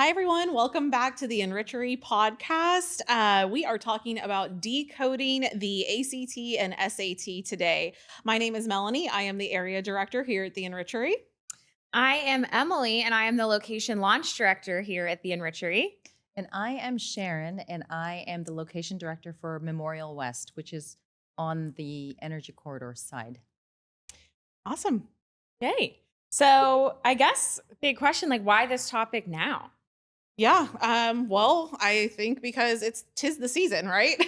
Hi, everyone. Welcome back to the Enrichery Podcast. We are talking about decoding the ACT and SAT today. My name is Melanie. I am the area director here at the Enrichery. I am Emily, and I am the location launch director here at the Enrichery. And I am Sharon, and I am the location director for Memorial West, which is on the energy corridor side. Awesome. Yay. So I guess big question, like why this topic now? Yeah. Well, I think because tis the season, right?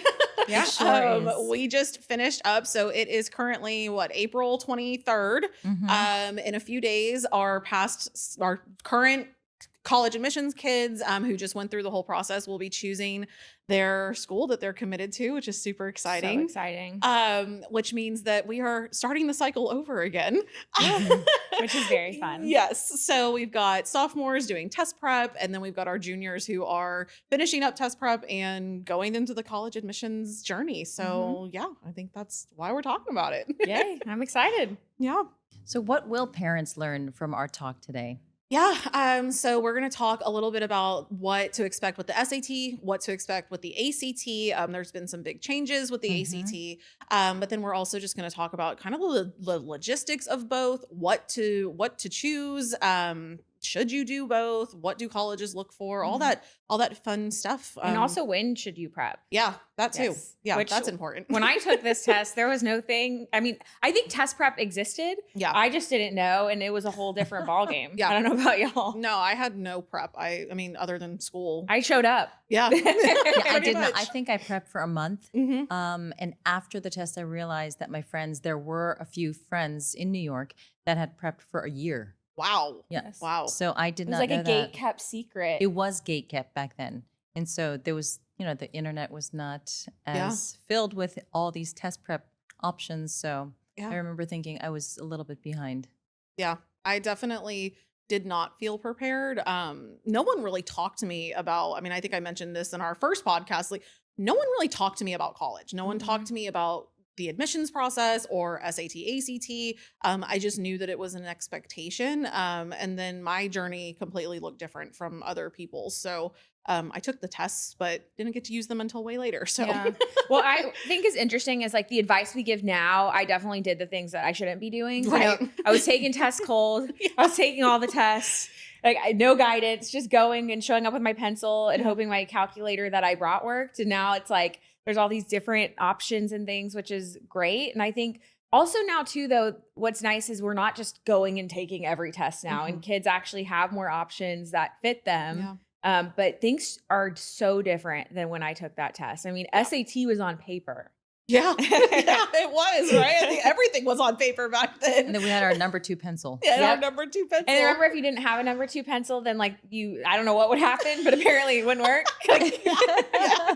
Yeah, sure is. We just finished up. So it is currently April 23rd. In a few days, our current college admissions kids who just went through the whole process will be choosing their school that they're committed to, which is super exciting. So exciting. Which means that we are starting the cycle over again. Which is very fun. Yes. So we've got sophomores doing test prep, and then we've got our juniors who are finishing up test prep and going into the college admissions journey. So yeah, I think that's why we're talking about it. Yay. I'm excited. Yeah. So what will parents learn from our talk today? Yeah. So we're going to talk a little bit about what to expect with the SAT, what to expect with the ACT. There's been some big changes with the ACT. But then we're also just going to talk about kind of the logistics of both, what to choose. Should you do both? What do colleges look for? All that fun stuff. And also, when should you prep? Yeah, that too. Yes. Yeah, that's important. When I took this test, there was no thing. I mean, I think test prep existed. Yeah. I just didn't know. And it was a whole different ballgame. Yeah. I don't know about y'all. No, I had no prep. I mean, other than school. I showed up. Yeah. Yeah, I Pretty did not. much. I think I prepped for a month. And after the test, I realized that there were a few friends in New York that had prepped for a year. Wow. Yes. Wow. So I did It was not like know a that. gate kept secret. It was gate kept back then. And so there was, the internet was not as filled with all these test prep options. So I remember thinking I was a little bit behind. Yeah, I definitely did not feel prepared. No one really talked to me about, I think I mentioned this in our first podcast, like no one really talked to me about college. No one talked to me about the admissions process or SAT, ACT. I just knew that it was an expectation. And then my journey completely looked different from other people's. So I took the tests, but didn't get to use them until way later. So Well, I think is interesting is like the advice we give now. I definitely did the things that I shouldn't be doing. Right. I was taking tests cold. I was taking all the tests. Like no guidance, just going and showing up with my pencil and hoping my calculator that I brought worked. And now it's like there's all these different options and things, which is great. And I think also now too, though, what's nice is we're not just going and taking every test now, and kids actually have more options that fit them. Yeah. But things are so different than when I took that test. I mean, SAT was on paper. Yeah, it was, right? I think everything was on paper back then. And then we had our number 2 pencil. Our number 2 pencil. And remember, if you didn't have a number 2 pencil, then I don't know what would happen, but apparently it wouldn't work. Yeah,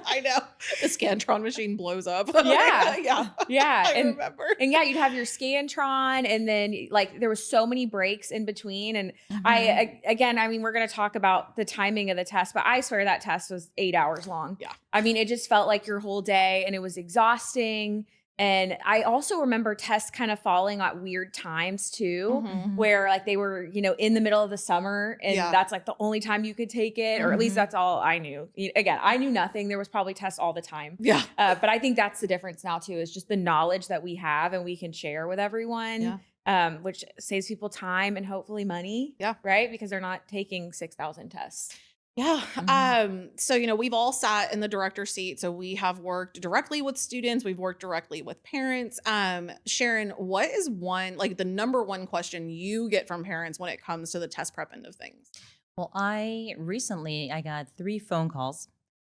I know. The Scantron machine blows up. Yeah. I remember. And you'd have your Scantron, and then there was so many breaks in between. And we're going to talk about the timing of the test, but I swear that test was 8 hours long. Yeah. It just felt like your whole day, and it was exhausting. And I also remember tests kind of falling at weird times too, where they were, in the middle of the summer, and that's the only time you could take it, or at least that's all I knew. Again, I knew nothing. There was probably tests all the time. Yeah. But I think that's the difference now too, is just the knowledge that we have and we can share with everyone. Which saves people time and hopefully money. Yeah. Right. Because they're not taking 6,000 tests. Yeah. So, we've all sat in the director seat. So we have worked directly with students. We've worked directly with parents. Sharon, what is the number one question you get from parents when it comes to the test prep end of things? Well, I got 3 phone calls,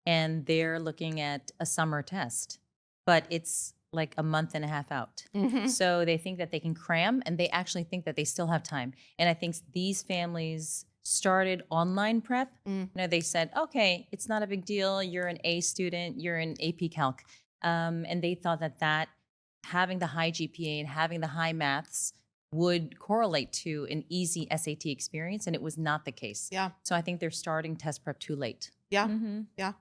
and they're looking at a summer test, but it's like a month and a half out. So they think that they can cram, and they actually think that they still have time. And I think these families started online prep. They said, okay, it's not a big deal. You're an A student, you're in AP Calc. And they thought that having the high GPA and having the high maths would correlate to an easy SAT experience. And it was not the case. Yeah. So I think they're starting test prep too late. Yeah. Yeah.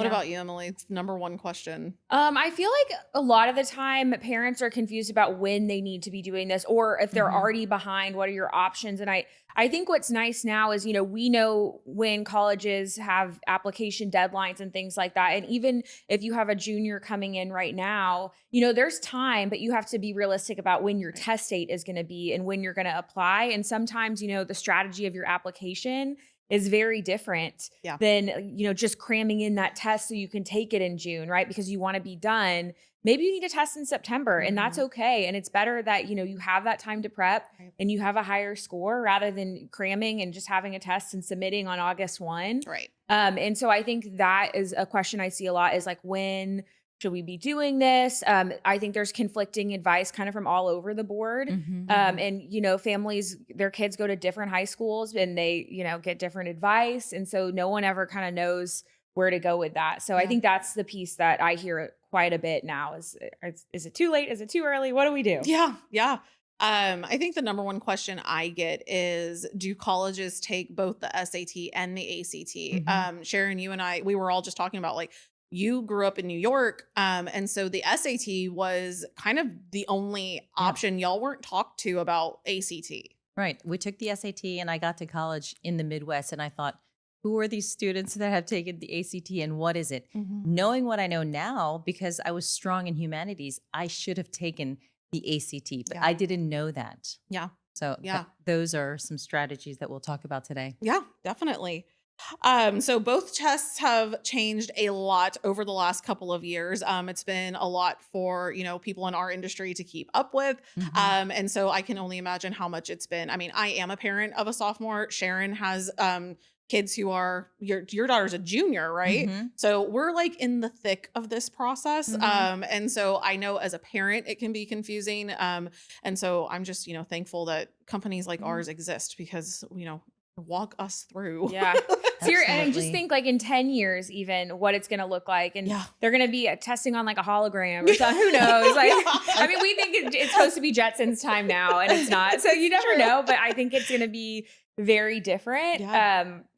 What about you, Emily? It's number one question. I feel like a lot of the time parents are confused about when they need to be doing this, or if they're already behind, what are your options? And I think what's nice now is, we know when colleges have application deadlines and things like that. And even if you have a junior coming in right now, there's time, but you have to be realistic about when your test date is going to be and when you're going to apply. And sometimes, the strategy of your application is very different than, just cramming in that test so you can take it in June, right? Because you want to be done. Maybe you need a test in September and that's okay. And it's better that, you have that time to prep and you have a higher score rather than cramming and just having a test and submitting on August 1. Right. And so I think that is a question I see a lot, is like, when should we be doing this? I think there's conflicting advice kind of from all over the board. And, families, their kids go to different high schools and they, get different advice. And so no one ever kind of knows where to go with that. So I think that's the piece that I hear quite a bit now is it too late? Is it too early? What do we do? Yeah. Yeah. I think the number one question I get is, do colleges take both the SAT and the ACT? Sharon, you and I, we were all just talking about, like, you grew up in New York. And so the SAT was kind of the only option. Y'all weren't talked to about ACT. Right. We took the SAT and I got to college in the Midwest and I thought, who are these students that have taken the ACT and what is it? Knowing what I know now, because I was strong in humanities, I should have taken the ACT, but I didn't know that. Yeah. So those are some strategies that we'll talk about today. Yeah, definitely. So both tests have changed a lot over the last couple of years. It's been a lot for, people in our industry to keep up with. And so I can only imagine how much it's been. I mean, I am a parent of a sophomore. Sharon has, kids who are, your daughter's a junior, right? So we're like in the thick of this process. And so I know as a parent, it can be confusing. And so I'm just, thankful that companies like ours exist because, walk us through. Yeah. So and I just think, like, in 10 years, even what it's going to look like. And they're going to be testing on like a hologram or something. Who knows? Like, I mean, we think it's supposed to be Jetsons time now and it's not. So you never know, but I think it's going to be very different.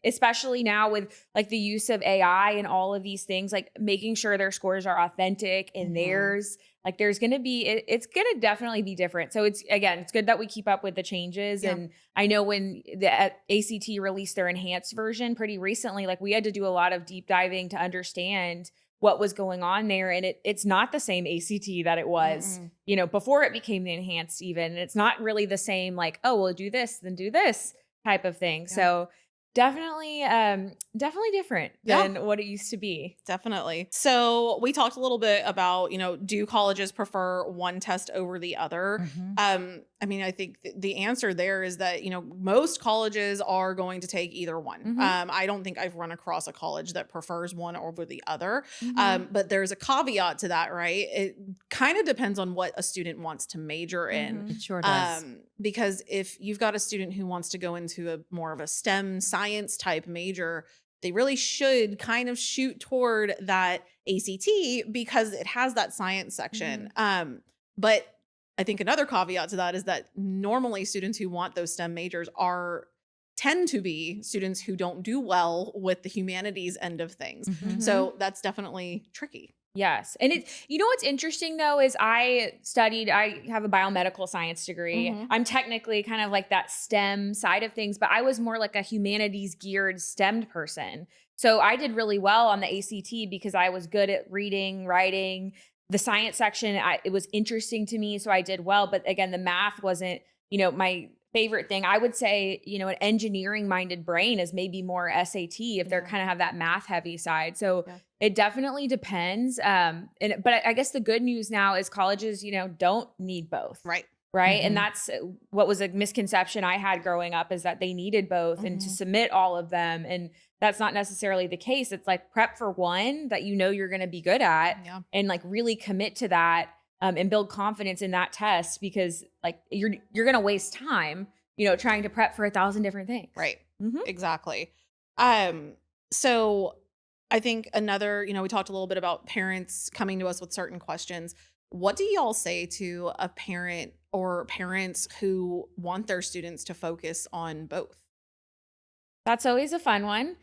Especially now with like the use of AI and all of these things, like making sure their scores are authentic and theirs. Like there's going to be, it's going to definitely be different. So it's good that we keep up with the changes. And I know when the ACT released their enhanced version pretty recently, like we had to do a lot of deep diving to understand what was going on there. And it's not the same ACT that it was, before it became the enhanced even. And it's not really the same, like, oh, well, do this, then do this type of thing. So definitely different than what it used to be. Definitely. So we talked a little bit about, do colleges prefer one test over the other? I mean, I think the answer there is that, most colleges are going to take either one. I don't think I've run across a college that prefers one over the other. But there's a caveat to that, right? It kind of depends on what a student wants to major in. It sure does. Because if you've got a student who wants to go into a more of a STEM science type major, they really should kind of shoot toward that ACT because it has that science section. But I think another caveat to that is that normally students who want those STEM majors tend to be students who don't do well with the humanities end of things. So that's definitely tricky. Yes. And what's interesting though, is I have a biomedical science degree. I'm technically kind of like that STEM side of things, but I was more like a humanities geared STEM person. So I did really well on the ACT because I was good at reading, writing. The science section, it was interesting to me, so I did well. But again, the math wasn't, my favorite thing. I would say, an engineering-minded brain is maybe more SAT if they're kind of have that math-heavy side. So it definitely depends. But I guess the good news now is colleges, don't need both. Right. Right. And that's what was a misconception I had growing up, is that they needed both and to submit all of them. And that's not necessarily the case. It's like prep for one that you're going to be good at and like really commit to that and build confidence in that test, because like you're going to waste time, trying to prep for 1,000 different things. Right. Exactly. So I think another, we talked a little bit about parents coming to us with certain questions. What do y'all say to a parent or parents who want their students to focus on both? That's always a fun one.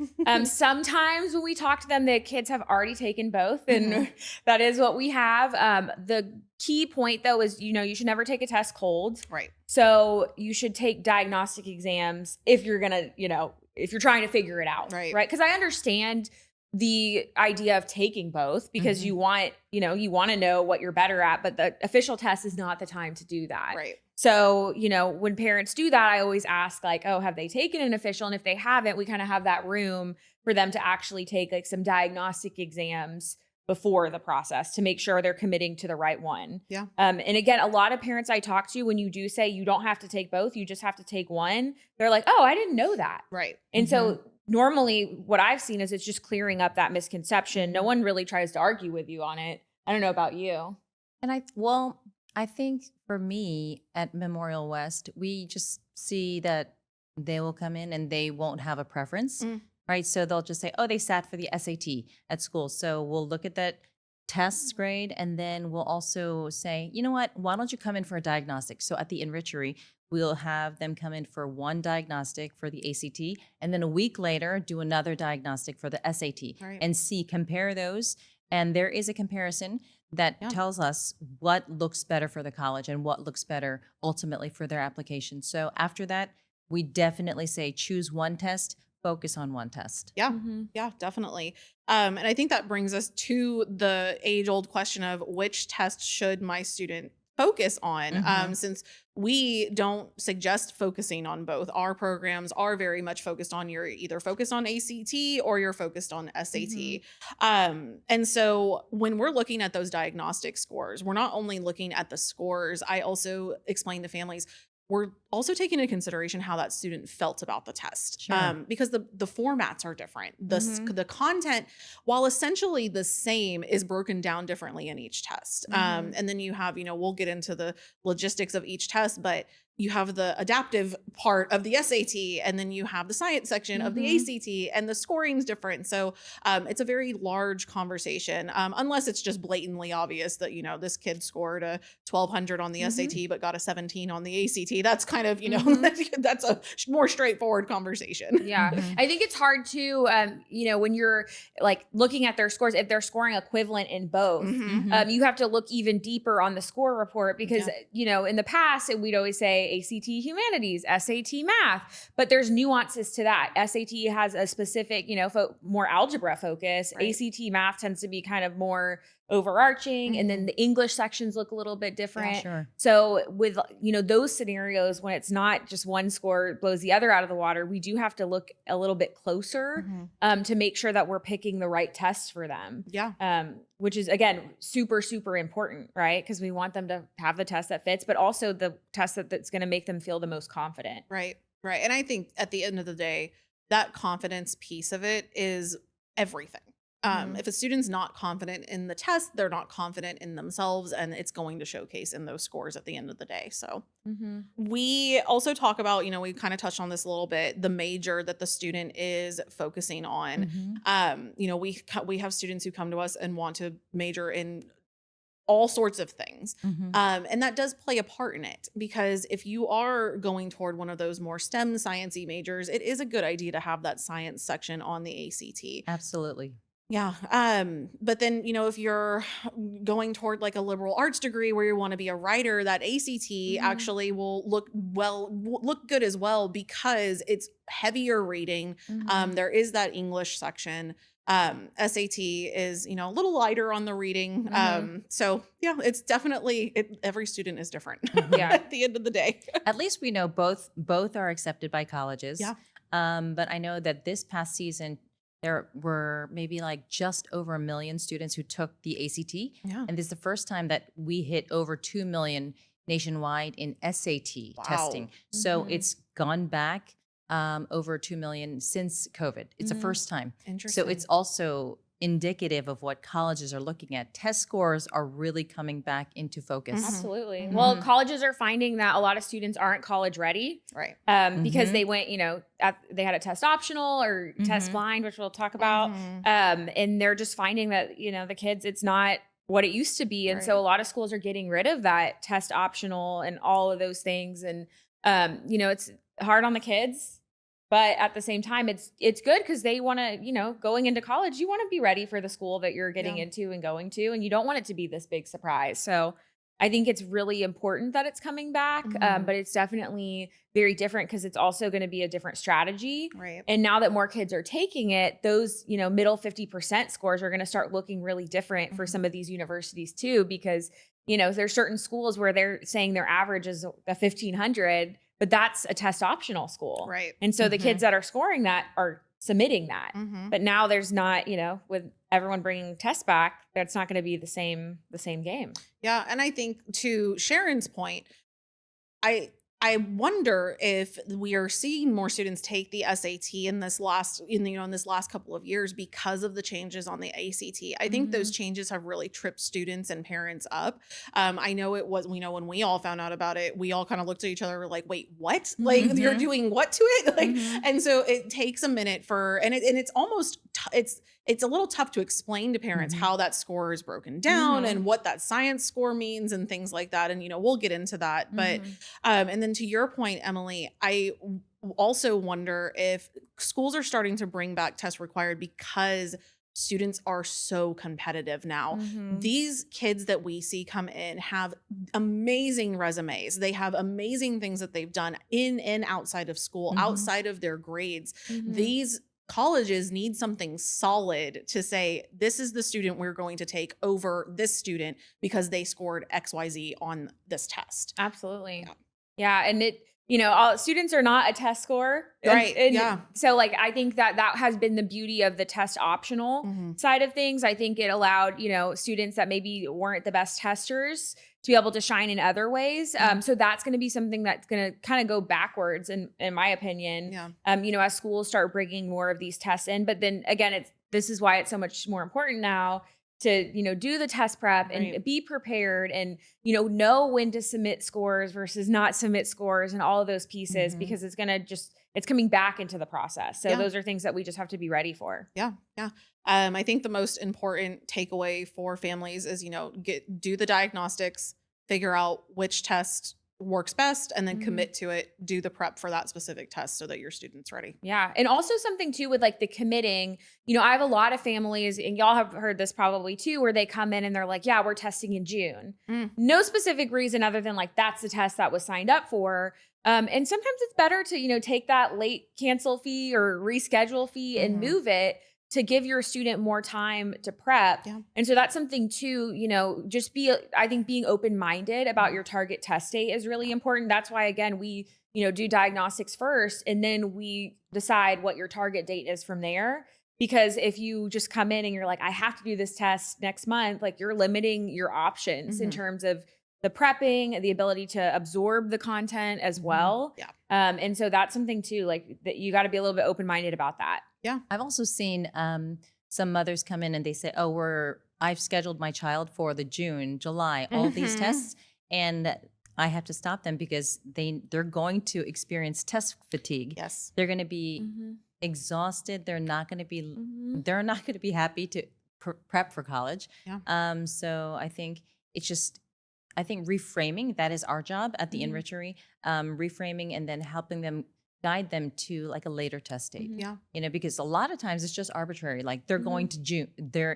Sometimes when we talk to them, the kids have already taken both, and that is what we have. The key point, though, is, you should never take a test cold. Right. So you should take diagnostic exams if you're going to, if you're trying to figure it out. Right. Right. Because I understand the idea of taking both, because you want to know what you're better at, but the official test is not the time to do that. Right. So, when parents do that, I always ask, like, oh, have they taken an official? And if they haven't, we kind of have that room for them to actually take like some diagnostic exams before the process to make sure they're committing to the right one. Yeah. And again, a lot of parents I talk to, when you do say you don't have to take both, you just have to take one, they're like, oh, I didn't know that. Right. And so normally what I've seen is it's just clearing up that misconception. No one really tries to argue with you on it. I don't know about you. And I think for me at Memorial West, we just see that they will come in and they won't have a preference, right? So they'll just say, oh, they sat for the SAT at school. So we'll look at that test grade, and then we'll also say, you know what, why don't you come in for a diagnostic? So at the Enrichery, we'll have them come in for one diagnostic for the ACT, and then a week later do another diagnostic for the SAT, and compare those. And there is a comparison that tells us what looks better for the college and what looks better ultimately for their application. So after that, we definitely say choose one test, focus on one test. Yeah, yeah, definitely. And I think that brings us to the age-old question of which test should my student focus on, since we don't suggest focusing on both. Our programs are very much focused on you're either focused on ACT or you're focused on SAT. And so when we're looking at those diagnostic scores, we're not only looking at the scores. I also explain to families, we're also taking into consideration how that student felt about the test, because the formats are different. The content, while essentially the same, is broken down differently in each test. And then you have, we'll get into the logistics of each test, but you have the adaptive part of the SAT, and then you have the science section of the ACT, and the scoring's different. So it's a very large conversation, unless it's just blatantly obvious that, this kid scored a 1200 on the SAT, but got a 17 on the ACT. That's kind of, that's a more straightforward conversation. Yeah. I think it's hard to, when you're like looking at their scores, if they're scoring equivalent in both, you have to look even deeper on the score report, because, in the past, we'd always say ACT Humanities, SAT Math, but there's nuances to that. SAT has a specific, more algebra focus. ACT Math tends to be kind of more overarching, and then the English sections look a little bit different. Yeah, sure. So with, those scenarios, when it's not just one score blows the other out of the water, we do have to look a little bit closer to make sure that we're picking the right tests for them. Yeah. Which is, again, super, super important, right? Because we want them to have the test that fits, but also the test that's going to make them feel the most confident. Right. Right. And I think at the end of the day, that confidence piece of it is everything. If a student's not confident in the test, they're not confident in themselves, and it's going to showcase in those scores at the end of the day. So we also talk about, we kind of touched on this a little bit, the major that the student is focusing on. We have students who come to us and want to major in all sorts of things. And that does play a part in it, because if you are going toward one of those more STEM sciencey majors, it is a good idea to have that science section on the ACT. Absolutely. Yeah. But then, if you're going toward like a liberal arts degree where you want to be a writer, that ACT actually will look good as well, because it's heavier reading. There is that English section. SAT is, a little lighter on the reading. So yeah, it's definitely, every student is different at the end of the day. At least we know both are accepted by colleges. Yeah. But I know that this past season, there were maybe like just over 1 million students who took the ACT. Yeah. And this is the first time that we hit over 2 million nationwide in SAT testing. So it's gone back over 2 million since COVID. It's the first time. Interesting. So it's also indicative of what colleges are looking at. Test scores are really coming back into focus. Absolutely. Well, colleges are finding that a lot of students aren't college ready, right? Because they went, they had a test optional or test blind, which we'll talk about. And they're just finding that, the kids, it's not what it used to be. And so a lot of schools are getting rid of that test optional and all of those things. And, it's hard on the kids. But at the same time, it's good because they want to, you know, going into college, you want to be ready for the school that you're getting into and going to, and you don't want it to be this big surprise. So I think it's really important that it's coming back, but it's definitely very different because it's also going to be a different strategy. Right. And now that more kids are taking it, those, you know, middle 50% scores are going to start looking really different for some of these universities too, because, you know, there's certain schools where they're saying their average is a 1,500, but that's a test optional school. Right. And so the kids that are scoring that are submitting that. But now there's not, you know, with everyone bringing tests back, that's not going to be the same game. Yeah. And I think to Sharon's point, I wonder if we are seeing more students take the SAT in this last couple of years because of the changes on the ACT. I think those changes have really tripped students and parents up. I know it was, you know, when we all found out about it, we all kind of looked at each other like, wait, what? Like you're doing what to it? Like, and so it takes a minute and it's almost, it's a little tough to explain to parents how that score is broken down and what that science score means and things like that. And, you know, we'll get into that. But, and then to your point, Emily, I also wonder if schools are starting to bring back tests required because students are so competitive now. These kids that we see come in have amazing resumes. They have amazing things that they've done in and outside of school, outside of their grades. These colleges need something solid to say, this is the student we're going to take over this student because they scored XYZ on this test. Absolutely. Yeah. And it, you know, all students are not a test score. Right. And so like, I think that has been the beauty of the test optional side of things. I think it allowed, you know, students that maybe weren't the best testers to be able to shine in other ways. So that's going to be something that's going to kind of go backwards in my opinion, you know, as schools start bringing more of these tests in. But then again, this is why it's so much more important now to, you know, do the test prep and be prepared and, you know when to submit scores versus not submit scores and all of those pieces, because it's going to it's coming back into the process. So those are things that we just have to be ready for. Yeah. Yeah. I think the most important takeaway for families is, you know, do the diagnostics, figure out which test works best, and then commit to it, do the prep for that specific test so that your student's ready. Yeah. And also something too with like the committing, you know, I have a lot of families, and y'all have heard this probably too, where they come in and they're like, yeah, we're testing in June. No specific reason other than like, that's the test that was signed up for. And sometimes it's better to, you know, take that late cancel fee or reschedule fee and move it to give your student more time to prep. And so that's something too, you know, I think being open-minded about your target test date is really important. That's why, again, we, you know, do diagnostics first, and then we decide what your target date is from there. Because if you just come in and you're like, I have to do this test next month, like you're limiting your options in terms of the prepping, the ability to absorb the content as well. And so that's something too, like that you got to be a little bit open-minded about that. Yeah. I've also seen some mothers come in and they say, oh, I've scheduled my child for the June, July, all these tests. And I have to stop them because they're going to experience test fatigue. Yes. They're going to be exhausted. They're not going to be happy to prep for college. So I think reframing, that is our job at the Enrichery, reframing and then helping them, guide them to like a later test date. You know, because a lot of times it's just arbitrary. Like they're going to June, they're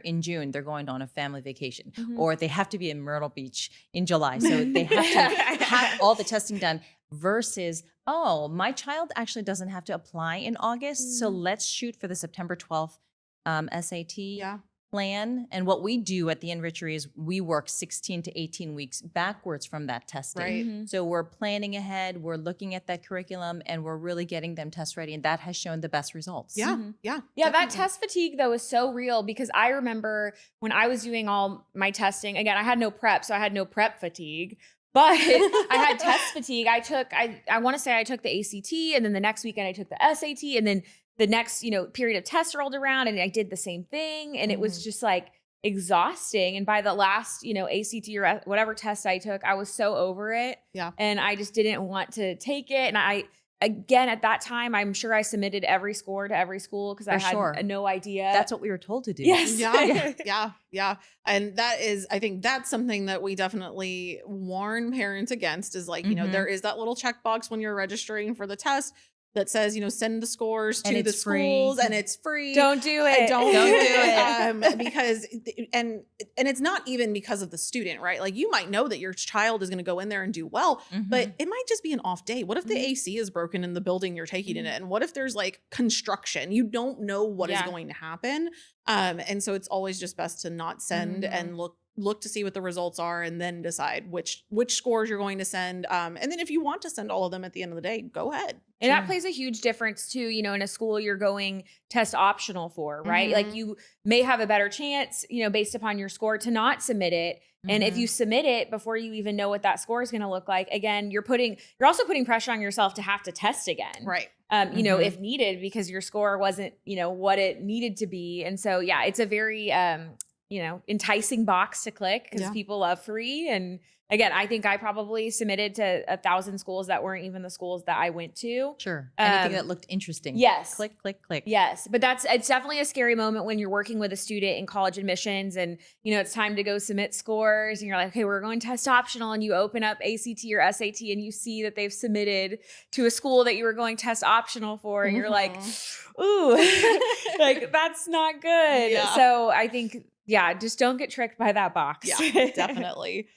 going on a family vacation, or they have to be in Myrtle Beach in July. So they have to have all the testing done versus, oh, my child actually doesn't have to apply in August. So let's shoot for the September 12th SAT plan. And what we do at the Enrichery is we work 16 to 18 weeks backwards from that testing. So we're planning ahead, we're looking at that curriculum, and we're really getting them test ready. And that has shown the best results. Yeah. That test fatigue though is so real, because I remember when I was doing all my testing, again, I had no prep, so I had no prep fatigue. But I had test fatigue. I want to say I took the ACT, and then the next weekend I took the SAT, and then the next, you know, period of tests rolled around and I did the same thing. And it was just like exhausting. And by the last, you know, ACT or whatever test I took, I was so over it. And I just didn't want to take it. And again, at that time, I'm sure I submitted every score to every school because I had no idea. That's what we were told to do. Yes. Yeah. And I think that's something that we definitely warn parents against is like, you know, there is that little checkbox when you're registering for the test. that says, send the scores And to the it's free. schools and it's free. Don't do it. Don't do it. it. Because, and it's not even because of the student, right? Like you might know that your child is going to go in there and do well, but it might just be an off day. What if the AC is broken in the building you're taking it in? What if there's like construction? You don't know what is going to happen. And so it's always just best to not send and look to see what the results are and then decide which scores you're going to send. And then if you want to send all of them at the end of the day, go ahead. And that plays a huge difference too, in a school you're going test optional for, right? Like you may have a better chance, based upon your score to not submit it. And if you submit it before you even know what that score is going to look like, again, you're also putting pressure on yourself to have to test again. Right. If needed, because your score wasn't, what it needed to be. And so, yeah, it's a very, enticing box to click because people love free. And again, I think I probably submitted to 1,000 schools that weren't even the schools that I went to. Sure. Anything that looked interesting. Yes. Click, click, click. Yes. But it's definitely a scary moment when you're working with a student in college admissions and, it's time to go submit scores and you're like, okay, we're going test optional. And you open up ACT or SAT and you see that they've submitted to a school that you were going test optional for. And you're like, ooh, like that's not good. Yeah. So I think, just don't get tricked by that box. Yeah, definitely.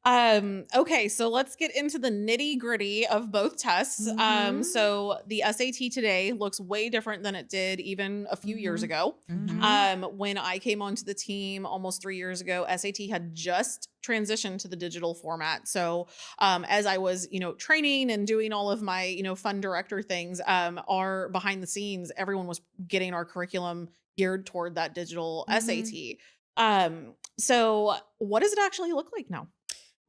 Okay, so let's get into the nitty gritty of both tests. So the SAT today looks way different than it did even a few years ago. When I came onto the team almost 3 years ago, SAT had just transitioned to the digital format. So as I was, training and doing all of my, fun director things, our behind the scenes, everyone was getting our curriculum geared toward that digital SAT. So what does it actually look like now?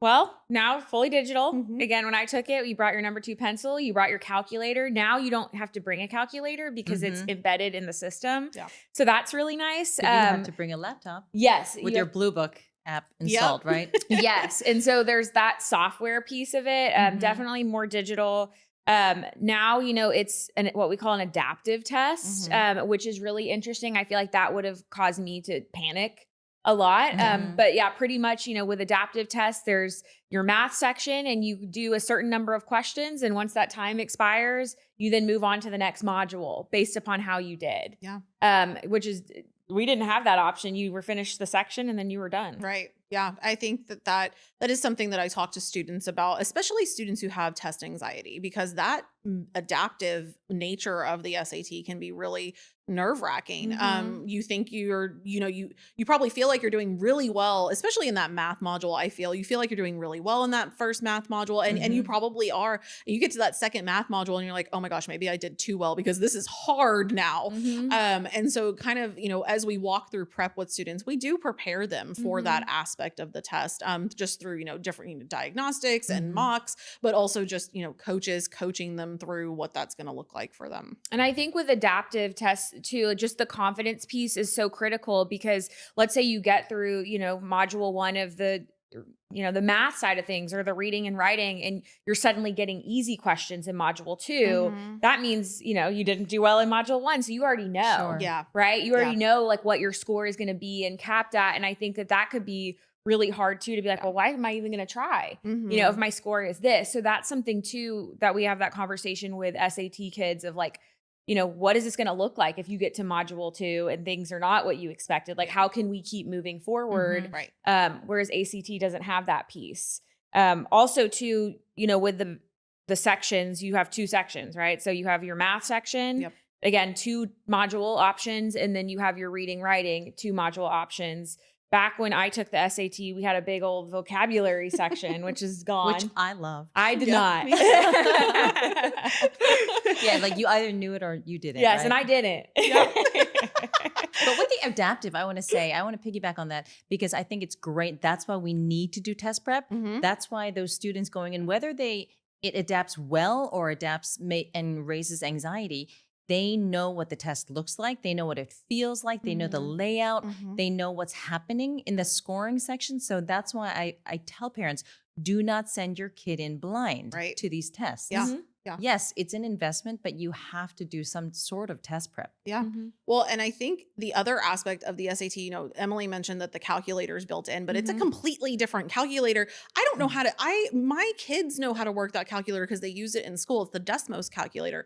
Well, now fully digital. Again, when I took it, you brought your number 2 pencil, you brought your calculator. Now you don't have to bring a calculator because it's embedded in the system. Yeah. So that's really nice. But you have to bring a laptop. Yes. With your Blue Book app installed, right? Yes. And so there's that software piece of it. Definitely more digital. Now, it's what we call an adaptive test, which is really interesting. I feel like that would have caused me to panic a lot. But yeah, pretty much, with adaptive tests, there's your math section and you do a certain number of questions. And once that time expires, you then move on to the next module based upon how you did. Yeah. Which is, we didn't have that option. You were finished the section and then you were done. Right. Yeah. I think that is something that I talk to students about, especially students who have test anxiety, because that adaptive nature of the SAT can be really nerve-wracking. You think you probably feel like you're doing really well, especially in that math module. You feel like you're doing really well in that first math module and you probably are. You get to that second math module and you're like, oh my gosh, maybe I did too well because this is hard now. And so kind of, as we walk through prep with students, we do prepare them for that aspect of the test, just through, different diagnostics and mocks, but also just, coaches coaching them through what that's going to look like for them. And I think with adaptive tests too, just the confidence piece is so critical because let's say you get through, module 1 of the math side of things or the reading and writing, and you're suddenly getting easy questions in module 2. That means, you didn't do well in module 1. So you already know, Sure. Yeah. right? You already know like what your score is going to be and capped at. And I think that could be really hard too, to be like, well, why am I even going to try? If my score is this. So that's something too, that we have that conversation with SAT kids of like, what is this going to look like if you get to module 2 and things are not what you expected? Like, how can we keep moving forward? Right. Whereas ACT doesn't have that piece. Also too, with the sections, you have 2 sections, right? So you have your math section, again, 2 module options, and then you have your reading, writing, 2 module options. Back when I took the SAT, we had a big old vocabulary section, which is gone. Which I love. I did not. Yeah, like you either knew it or you didn't. Yes, right? and I didn't. But with the adaptive, I want to piggyback on that because I think it's great. That's why we need to do test prep. That's why those students going in, whether it adapts well or adapts and raises anxiety, they know what the test looks like. They know what it feels like. They know the layout. They know what's happening in the scoring section. So that's why I tell parents, do not send your kid in blind to these tests. Yeah. Yes, it's an investment, but you have to do some sort of test prep. Yeah. Well, and I think the other aspect of the SAT, Emily mentioned that the calculator is built in, but it's a completely different calculator. I don't know my kids know how to work that calculator because they use it in school. It's the Desmos calculator.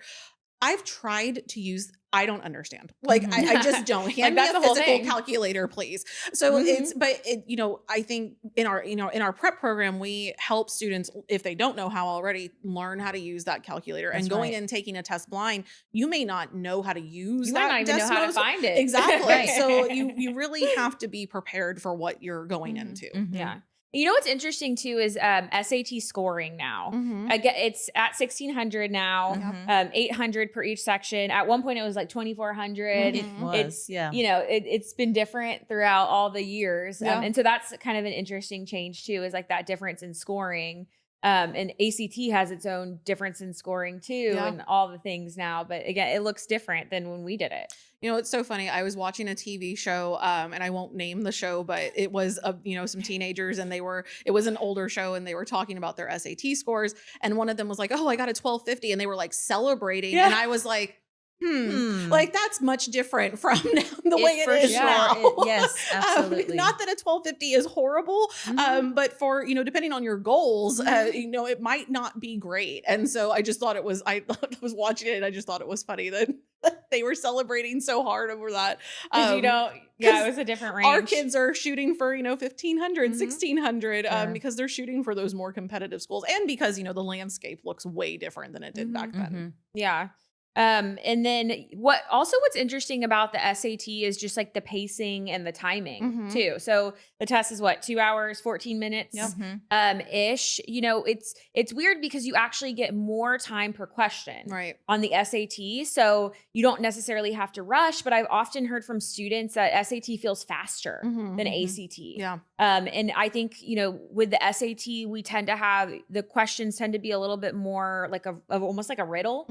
I've tried to use, I don't understand. Like, I just don't. Hand me that's a the whole physical thing. calculator, please. So I think in our prep program, we help students, if they don't know how already, learn how to use that calculator. That's and going right. and taking a test blind, you may not know how to use You that. might not even know how to Desmos. find it. Exactly. Right. So you really have to be prepared for what you're going into. Yeah. You know what's interesting too is SAT scoring now. I get it's at 1,600 now, 800 per each section. At one point, it was like 2,400. It was, yeah. You know, it's been different throughout all the years, Yeah. and so that's kind of an interesting change too. Is like that difference in scoring. And ACT has its own difference in scoring too, and all the things now. But again, it looks different than when we did it. You know, it's so funny. I was watching a TV show, and I won't name the show, but it was, some teenagers, and it was an older show, and they were talking about their SAT scores. And one of them was like, "Oh, I got a 1250," and they were like celebrating. Yeah. And I was like, like that's much different from now, the way it is sure. now. Yes, absolutely. Not that a 1250 is horrible, but for, depending on your goals, it might not be great. And so I just thought I was watching it, and I just thought it was funny that they were celebrating so hard over that. It was a different range. Our kids are shooting for, 1,500, 1,600, because they're shooting for those more competitive schools, and because, the landscape looks way different than it did back then. Yeah. And then what's interesting about the SAT is just like the pacing and the timing too. So the test is 2 hours, 14 minutes, ish. It's weird because you actually get more time per question on the SAT. So you don't necessarily have to rush, but I've often heard from students that SAT feels faster than ACT. Yeah. And I think, with the SAT, we tend to have, the questions tend to be a little bit more like of almost like a riddle.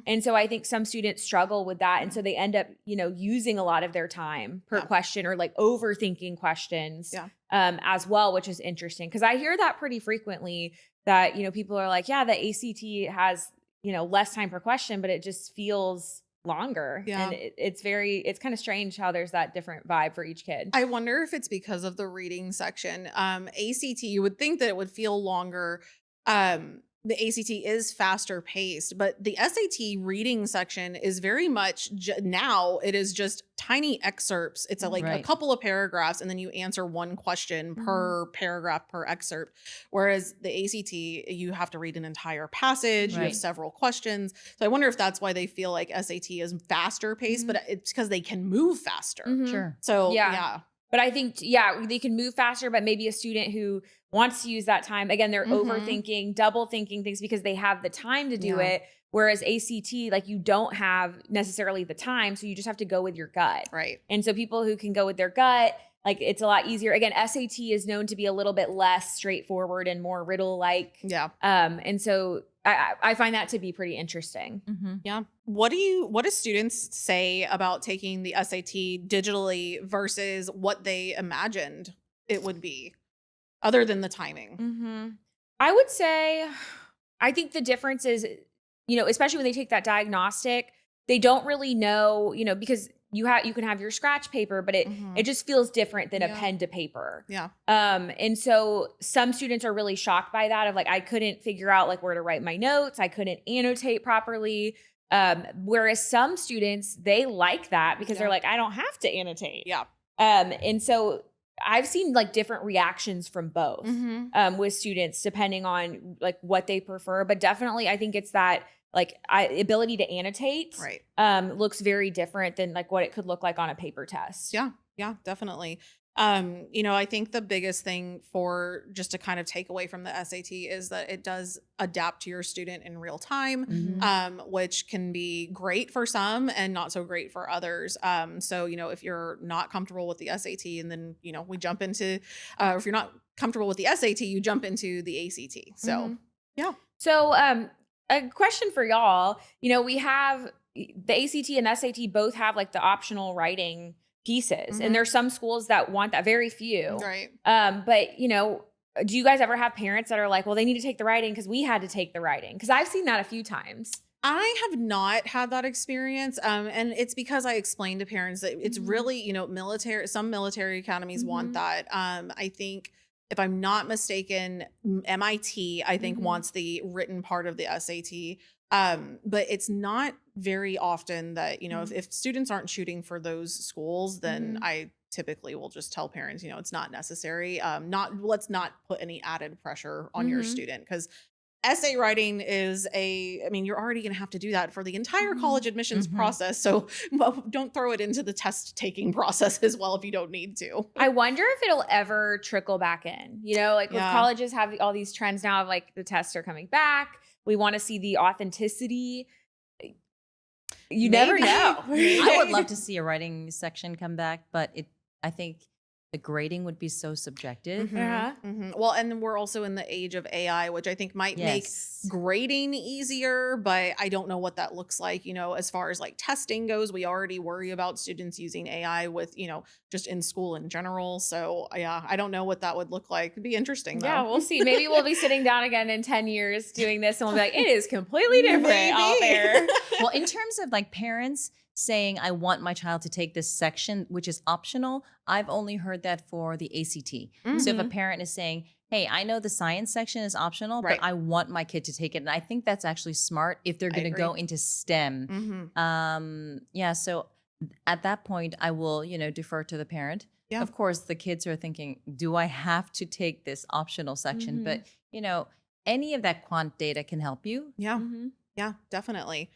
And so I think some students struggle with that. And so they end up, using a lot of their time per question, or like overthinking questions as well, which is interesting. Cause I hear that pretty frequently that, people are like, yeah, the ACT has, less time per question, but it just feels longer. Yeah. And it's kind of strange how there's that different vibe for each kid. I wonder if it's because of the reading section. ACT, you would think that it would feel longer. The ACT is faster paced, but the SAT reading section is very much now it is just tiny excerpts. It's a couple of paragraphs, and then you answer one question per paragraph per excerpt. Whereas the ACT, you have to read an entire passage. You have several questions. So I wonder if that's why they feel like SAT is faster paced, but it's because they can move faster. Sure. So yeah. But I think, they can move faster, but maybe a student who wants to use that time, again, they're overthinking, double thinking things because they have the time to do it. Whereas ACT, like, you don't have necessarily the time. So you just have to go with your gut. Right. And so people who can go with their gut, like, it's a lot easier. Again, SAT is known to be a little bit less straightforward and more riddle-like. Yeah. And so I find that to be pretty interesting. Yeah. What do students say about taking the SAT digitally versus what they imagined it would be, other than the timing? I would say, I think the difference is, especially when they take that diagnostic, they don't really know, because you can have your scratch paper, but it just feels different than a pen to paper. Yeah. And so some students are really shocked by that, of like, I couldn't figure out like where to write my notes. I couldn't annotate properly. Whereas some students, they like that because they're like, I don't have to annotate. Yeah. And so I've seen like different reactions from both, with students depending on like what they prefer, but definitely I think it's that like ability to annotate, looks very different than like what it could look like on a paper test. Yeah. Yeah, definitely. I think the biggest thing for just to kind of take away from the SAT is that it does adapt to your student in real time, which can be great for some and not so great for others. So, if you're not comfortable with the SAT, and then, we jump into, if you're not comfortable with the SAT, you jump into the ACT. So, yeah. So, a question for y'all, we have the ACT and SAT both have like the optional writing pieces. And there's some schools that want that, very few. Right. But, do you guys ever have parents that are like, well, they need to take the writing because we had to take the writing? Because I've seen that a few times. I have not had that experience. And it's because I explained to parents that it's really, some military academies want that. I think, if I'm not mistaken, MIT, I think, wants the written part of the SAT. But it's not very often that, if students aren't shooting for those schools, then I typically will just tell parents, it's not necessary. Let's not put any added pressure on your student, because essay writing is you're already going to have to do that for the entire college admissions process. So don't throw it into the test taking process as well if you don't need to. I wonder if it'll ever trickle back in, with colleges have all these trends now of like the tests are coming back. We want to see the authenticity. You never know. I would love to see a writing section come back, but I think the grading would be so subjective. Well, and we're also in the age of AI, which I think might make grading easier, but I don't know what that looks like. As far as like testing goes, we already worry about students using AI with, just in school in general. So I don't know what that would look like. It'd be interesting though. Yeah, we'll see. Maybe we'll be sitting down again in 10 years doing this and we'll be like, it is completely different out there. Well, in terms of like parents saying, I want my child to take this section, which is optional, I've only heard that for the ACT. So if a parent is saying, hey, I know the science section is optional, but I want my kid to take it. And I think that's actually smart if they're going to go into STEM. So at that point, I will, defer to the parent. Yeah. Of course, the kids are thinking, do I have to take this optional section? But, any of that quant data can help you. Yeah. Yeah, definitely.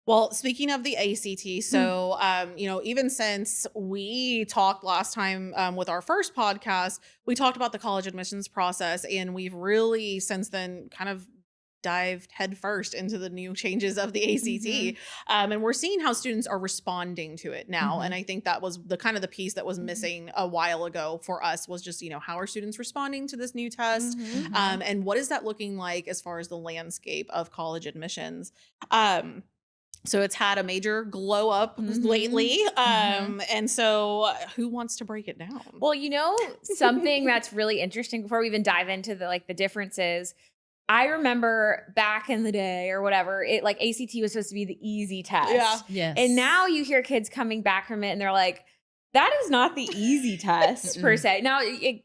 Well, speaking of the ACT, so, even since we talked last time with our first podcast, we talked about the college admissions process, and we've really since then kind of dived headfirst into the new changes of the ACT. And we're seeing how students are responding to it now. And I think that was the piece that was missing a while ago for us, was just, how are students responding to this new test? And what is that looking like as far as the landscape of college admissions? So it's had a major glow up lately. And so who wants to break it down? Well, something that's really interesting before we even dive into the differences. I remember back in the day or whatever, ACT was supposed to be the easy test. Yeah. Yes. And now you hear kids coming back from it and they're like, that is not the easy test per se. Now it,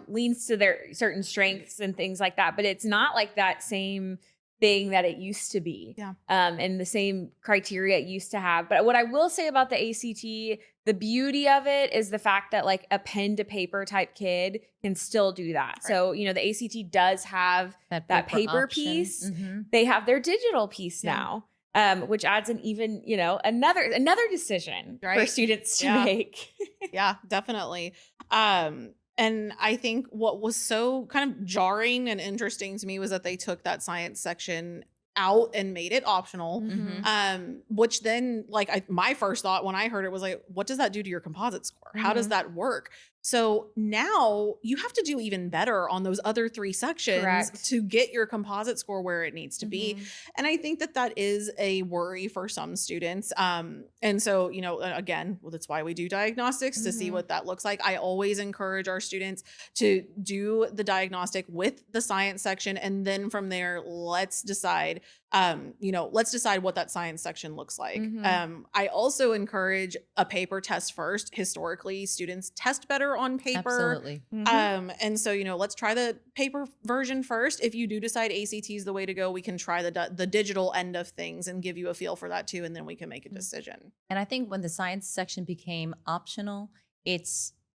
leans to their certain strengths and things like that, but it's not like that same thing that it used to be. Yeah. And the same criteria it used to have. But what I will say about the ACT, the beauty of it is the fact that like a pen to paper type kid can still do that. Right. So, the ACT does have that paper piece. They have their digital piece now, which adds an even, another decision for students to make. Yeah, definitely. And I think what was so kind of jarring and interesting to me was that they took that science section out and made it optional. Which then my first thought when I heard it was like, what does that do to your composite score? How does that work? So now you have to do even better on those other 3 sections to get your composite score where it needs to be. And I think that is a worry for some students. And so, again, that's why we do diagnostics to see what that looks like. I always encourage our students to do the diagnostic with the science section. And then from there, let's decide what that science section looks like. I also encourage a paper test first. Historically, students test better on paper. Absolutely. And so, let's try the paper version first. If you do decide ACT is the way to go, we can try the digital end of things and give you a feel for that too. And then we can make a decision. And I think when the science section became optional, it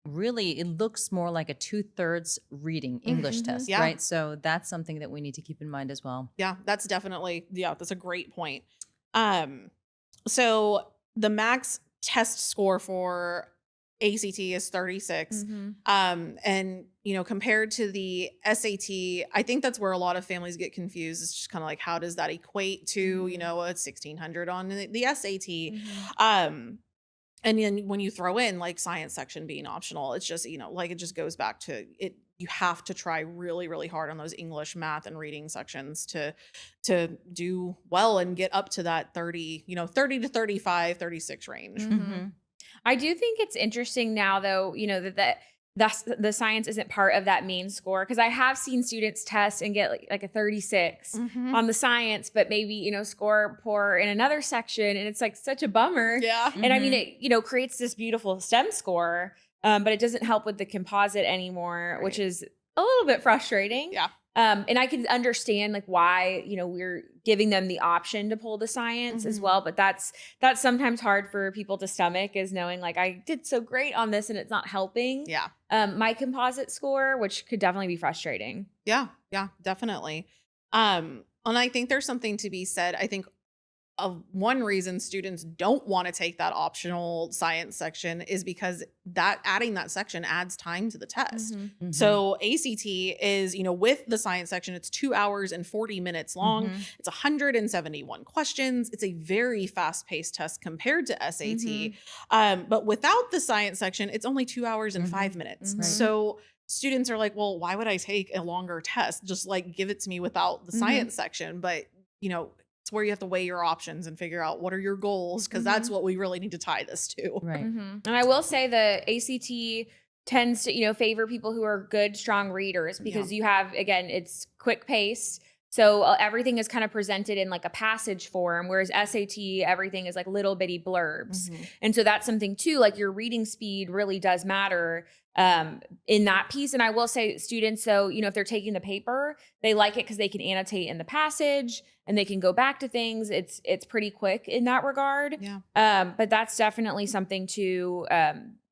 looks more like a 2/3 reading English test, right? So that's something that we need to keep in mind as well. Yeah, that's a great point. So the max test score for ACT is 36. And, compared to the SAT, I think that's where a lot of families get confused. It's just kind of like, how does that equate to, a 1600 on the SAT? And then when you throw in science section being optional, it's just, it just goes back to it. You have to try really, really hard on those English, math, and reading sections to do well and get up to that 30 to 35, 36 range. I do think it's interesting now, though, that the science isn't part of that main score, because I have seen students test and get like a 36 on the science, but maybe, score poor in another section. And it's such a bummer. Yeah. And I mean, it, creates this beautiful STEM score, but it doesn't help with the composite anymore, which is a little bit frustrating. Yeah. And I can understand like why, you know, we're giving them the option to pull the science as well. But that's sometimes hard for people to stomach, is knowing like I did so great on this and it's not helping. Yeah. My composite score, which could definitely be frustrating. Yeah. Yeah, definitely. And I think there's something to be said. I think of one reason students don't want to take that optional science section is because that adding that section adds time to the test. So ACT is, you know, with the science section, it's 2 hours and 40 minutes long. It's 171 questions. It's a very fast-paced test compared to SAT. But without the science section, it's only 2 hours and 5 minutes. So students are like, well, why would I take a longer test? Just like give it to me without the science section. But, you know, it's where you have to weigh your options and figure out what are your goals, because that's what we really need to tie this to. Right. And I will say the ACT tends to, you know, favor people who are good, strong readers, because you have, again, it's quick pace. So everything is kind of presented in like a passage form, whereas SAT, everything is like little bitty blurbs. And so that's something too, like your reading speed really does matter in that piece. And I will say students, so, you know, if they're taking the paper, they like it because they can annotate in the passage and they can go back to things. It's pretty quick in that regard. But that's definitely something to,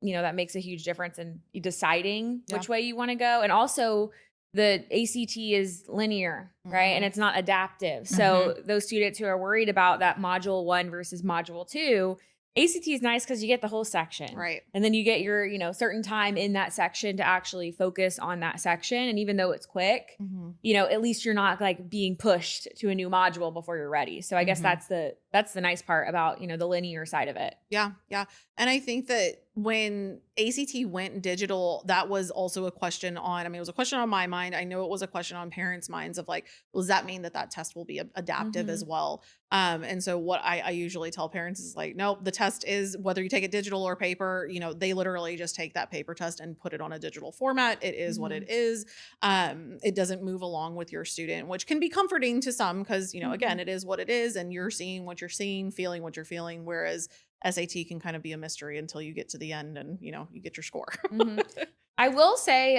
you know, that makes a huge difference in deciding which way you want to go. And also the ACT is linear, right? And it's not adaptive. So those students who are worried about that module 1 versus module 2, ACT is nice because you get the whole section. Right. And then you get your, you know, certain time in that section to actually focus on that section. And even though it's quick, you know, at least you're not like being pushed to a new module before you're ready. So I guess that's the nice part about, you know, the linear side of it. Yeah. Yeah. And I think that when ACT went digital, that was also a question on, I mean, it was a question on my mind. I know it was a question on parents' minds of like, well, does that mean that that test will be adaptive as well? And so what I usually tell parents is like, no, the test is, whether you take it digital or paper, you know, they literally just take that paper test and put it on a digital format. It is what it is. It doesn't move along with your student, which can be comforting to some because, you know, again, it is what it is and you're seeing what you're seeing, feeling what you're feeling. Whereas SAT can kind of be a mystery until you get to the end and, you know, you get your score. I will say,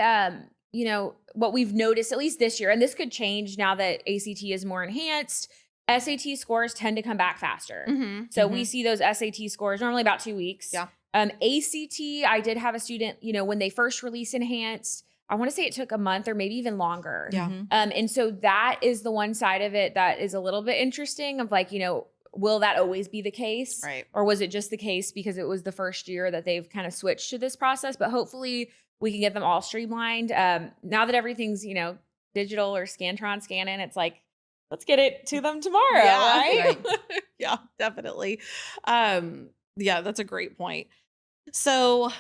you know, what we've noticed, at least this year, and this could change now that ACT is more enhanced, SAT scores tend to come back faster. So we see those SAT scores normally about 2 weeks. ACT, I did have a student, you know, when they first released enhanced, I want to say it took a month or maybe even longer. And so that is the one side of it that is a little bit interesting of like, you know, will that always be the case? Right. Or was it just the case because it was the first year that they've kind of switched to this process? But hopefully we can get them all streamlined. Now that everything's, you know, digital or Scantron, scan-in, it's like, let's get it to them tomorrow, right? Yeah, definitely. Yeah, that's a great point. So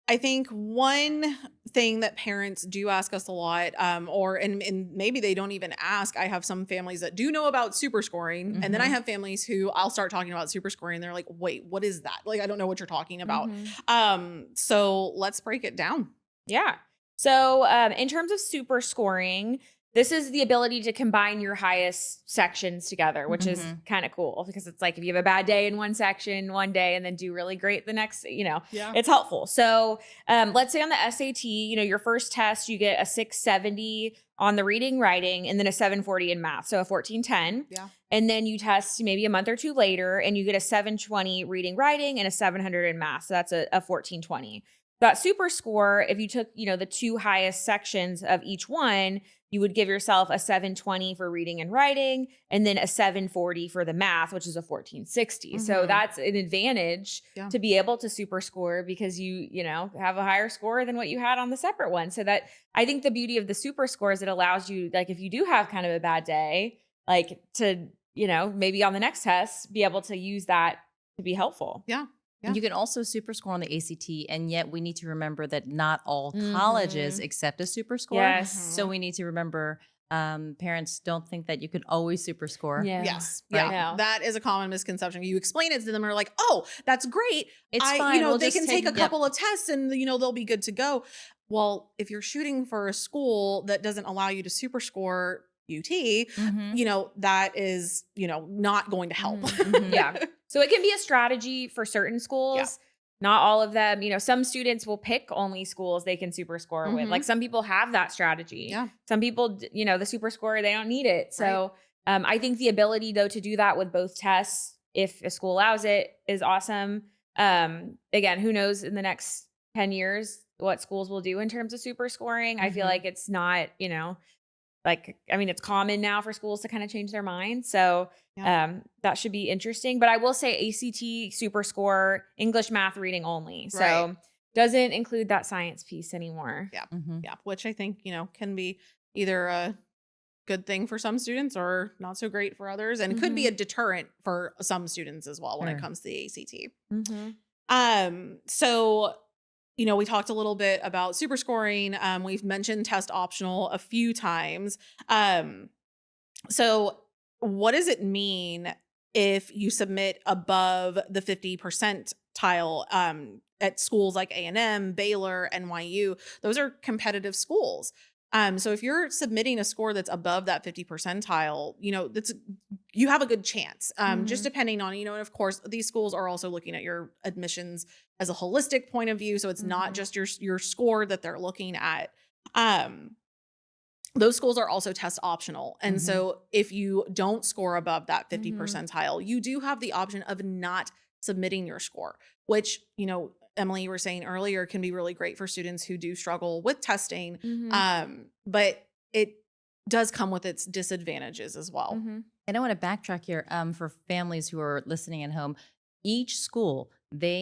I think one thing that parents do ask us a lot, and maybe they don't even ask. I have some families that do know about super scoring, and then I have families who I'll start talking about super scoring, and they're like, "Wait, what is that? Like, I don't know what you're talking about." So let's break it down. Yeah. So in terms of super scoring, this is the ability to combine your highest sections together, which is kind of cool because it's like if you have a bad day in one section one day and then do really great the next, you know, it's helpful. So let's say on the SAT, you know, your first test, you get a 670 on the reading, writing, and then a 740 in math. So a 1410. And then you test maybe a month or two later and you get a 720 reading, writing, and a 700 in math. So that's a 1420. That super score, if you took, you know, the two highest sections of each one, you would give yourself a 720 for reading and writing, and then a 740 for the math, which is a 1460. So that's an advantage to be able to super score because you know, have a higher score than what you had on the separate one. So that I think the beauty of the super score is it allows you, like, if you do have kind of a bad day, like to, you know, maybe on the next test, be able to use that to be helpful. And you can also super score on the ACT, and yet we need to remember that not all colleges accept a super score. So we need to remember parents don't think that you can always super score. Yes. Right? Yeah. That is a common misconception. You explain it to them and they're like, oh, that's great. It's fine. You know, We'll they just can take a couple of tests and, you know, they'll be good to go. Well, if you're shooting for a school that doesn't allow you to super score UT, you know, that is, you know, not going to help. So it can be a strategy for certain schools. Not all of them, some students will pick only schools they can super score with. Mhm. Like some people have that strategy. Yeah. Some people, the super score, they don't need it. So I think the ability though to do that with both tests, if a school allows it, is awesome. Again, who knows in the next 10 years what schools will do in terms of super scoring. I feel like it's not, it's common now for schools to kind of change their mind. So that should be interesting. But I will say ACT, super score, English, math, reading only. So doesn't include that science piece anymore. Yeah. Yeah. Which I think, can be either a good thing for some students or not so great for others. And could be a deterrent for some students as well when it comes to the ACT. So, we talked a little bit about super scoring. We've mentioned test optional a few times. So what does it mean if you submit above the 50 percentile at schools like A&M, Baylor, NYU? Those are competitive schools. So if you're submitting a score that's above that 50 percentile, you have a good chance. Just depending on, and of course these schools are also looking at your admissions as a holistic point of view. So it's not just your score that they're looking at. Those schools are also test optional. And so if you don't score above that 50 percentile, you do have the option of not submitting your score, which, Emily, you were saying earlier, can be really great for students who do struggle with testing. But it does come with its disadvantages as well. And I want to backtrack here for families who are listening at home. Each school,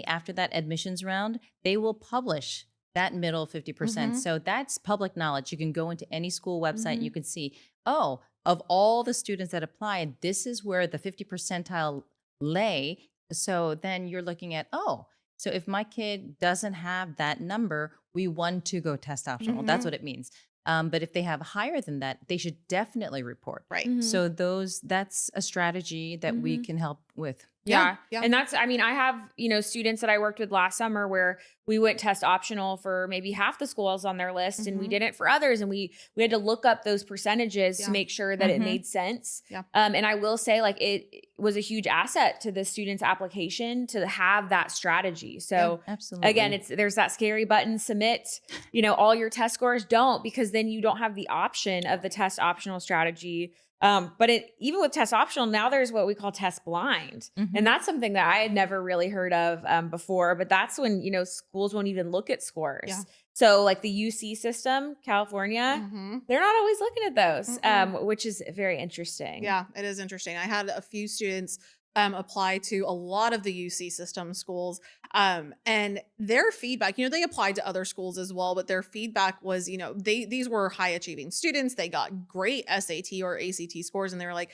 after that admissions round, they will publish that middle 50%. So that's public knowledge. You can go into any school website, you can see, of all the students that applied, this is where the 50 percentile lay. So then you're looking at, so if my kid doesn't have that number, we want to go test optional. That's what it means. But if they have higher than that, they should definitely report. Right. So that's a strategy that we can help with. Yeah. And that's, I have, students that I worked with last summer where we went test optional for maybe half the schools on their list and we didn't for others. And we had to look up those percentages to make sure that it made sense. And I will say it was a huge asset to the student's application to have that strategy. So absolutely. Again, there's that scary button, submit, all your test scores, don't, because then you don't have the option of the test optional strategy. But even with test optional, now there's what we call test blind. And that's something that I had never really heard of before, but that's when, schools won't even look at scores. So like the UC system, California, they're not always looking at those, which is very interesting. Yeah, it is interesting. I had a few students apply to a lot of the UC system schools. And their feedback, they applied to other schools as well, but their feedback was, these were high achieving students. They got great SAT or ACT scores. And they were like,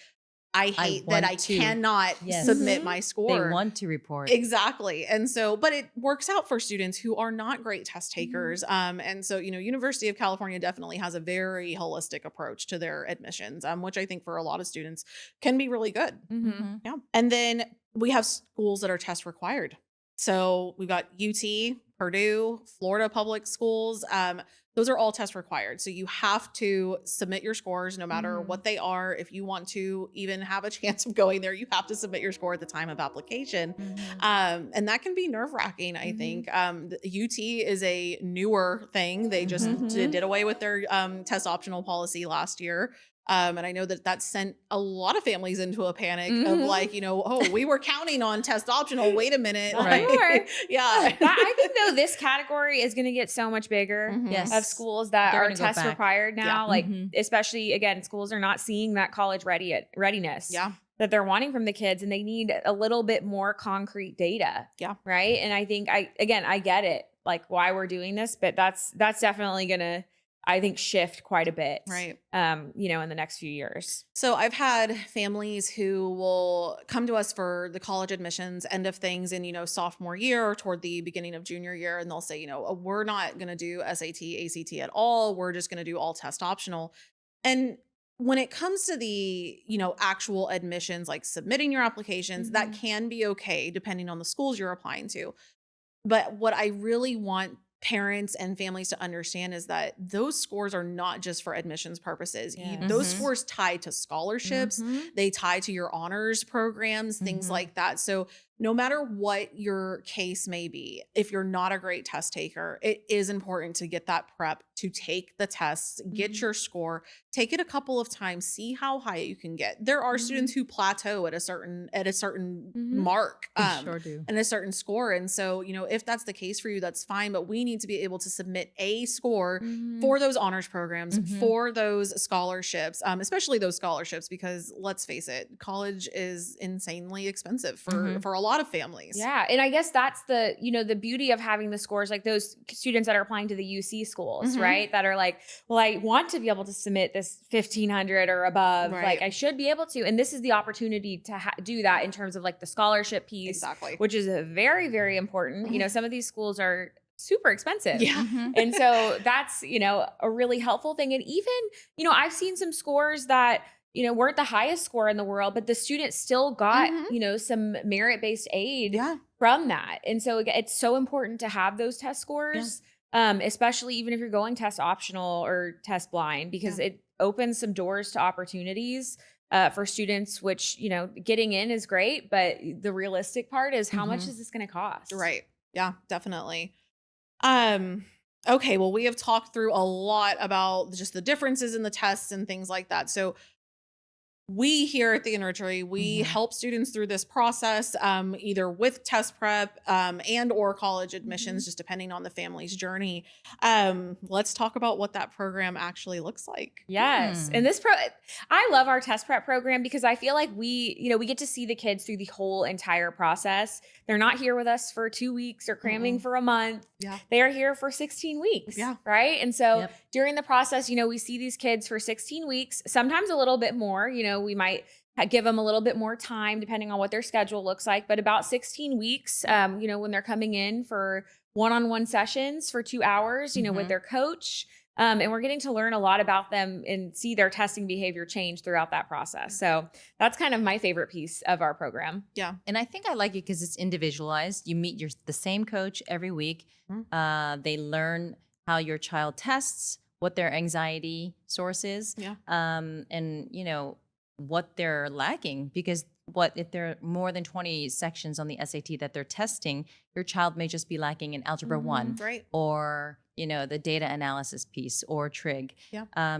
I hate that I cannot submit my score. They want to report. Exactly. And so, but it works out for students who are not great test takers. And so, University of California definitely has a very holistic approach to their admissions, which I think for a lot of students can be really good. Yeah. And then we have schools that are test required. So we've got UT, Purdue, Florida public schools. Those are all test required. So you have to submit your scores no matter what they are. If you want to even have a chance of going there, you have to submit your score at the time of application. And that can be nerve-wracking, I think. UT is a newer thing. They just did away with their test optional policy last year. And I know that sent a lot of families into a panic of like, we were counting on test optional. Wait a minute. Right. I think though this category is going to get so much bigger of schools that are test required now. Like especially again, schools are not seeing that college readiness that they're wanting from the kids, and they need a little bit more concrete data. Yeah. Right. And I think I get it, like why we're doing this, but that's definitely going to, I think, shift quite a bit, right? In the next few years. So I've had families who will come to us for the college admissions end of things in, sophomore year or toward the beginning of junior year. And they'll say, we're not going to do SAT, ACT at all. We're just going to do all test optional. And when it comes to the, actual admissions, like submitting your applications, that can be okay depending on the schools you're applying to. But what I really want parents and families to understand is that those scores are not just for admissions purposes. Those scores tie to scholarships. They tie to your honors programs, things like that. So no matter what your case may be, if you're not a great test taker, it is important to get that prep, to take the tests, get your score, take it a couple of times, see how high you can get. There are students who plateau at a certain mark, Sure do. and a certain score. And so, if that's the case for you, that's fine. But we need to be able to submit a score for those honors programs, for those scholarships, especially those scholarships, because let's face it, college is insanely expensive for a lot of families. Yeah. And I guess that's the, the beauty of having the scores, like those students that are applying to the UC schools, right? That are like, well, I want to be able to submit this 1,500 or above. Right. Like I should be able to. And this is the opportunity to do that in terms of like the scholarship piece, Exactly. which is very, very important. Some of these schools are super expensive. Yeah. And so that's, a really helpful thing. And even, I've seen some scores that, weren't the highest score in the world, but the student still got, some merit-based aid from that. And so it's so important to have those test scores, especially even if you're going test optional or test blind, because it opens some doors to opportunities for students, which, getting in is great, but the realistic part is how much is this going to cost? Right. Yeah, definitely. Okay. Well, we have talked through a lot about just the differences in the tests and things like that. So we here at the Enrichery, we help students through this process, either with test prep and or college admissions, just depending on the family's journey. Let's talk about what that program actually looks like. Yes. And I love our test prep program because I feel like we get to see the kids through the whole entire process. They're not here with us for 2 weeks or cramming for a month. Yeah. They are here for 16 weeks. Yeah. Right. And so during the process, we see these kids for 16 weeks, sometimes a little bit more, we might give them a little bit more time depending on what their schedule looks like, but about 16 weeks, when they're coming in for one-on-one sessions for 2 hours, with their coach. And we're getting to learn a lot about them and see their testing behavior change throughout that process. So that's kind of my favorite piece of our program. Yeah. And I think I like it because it's individualized. You meet the same coach every week. They learn how your child tests, what their anxiety source is, and, what they're lacking, because if there are more than 20 sections on the SAT that they're testing, your child may just be lacking in algebra 1 or the data analysis piece or trig.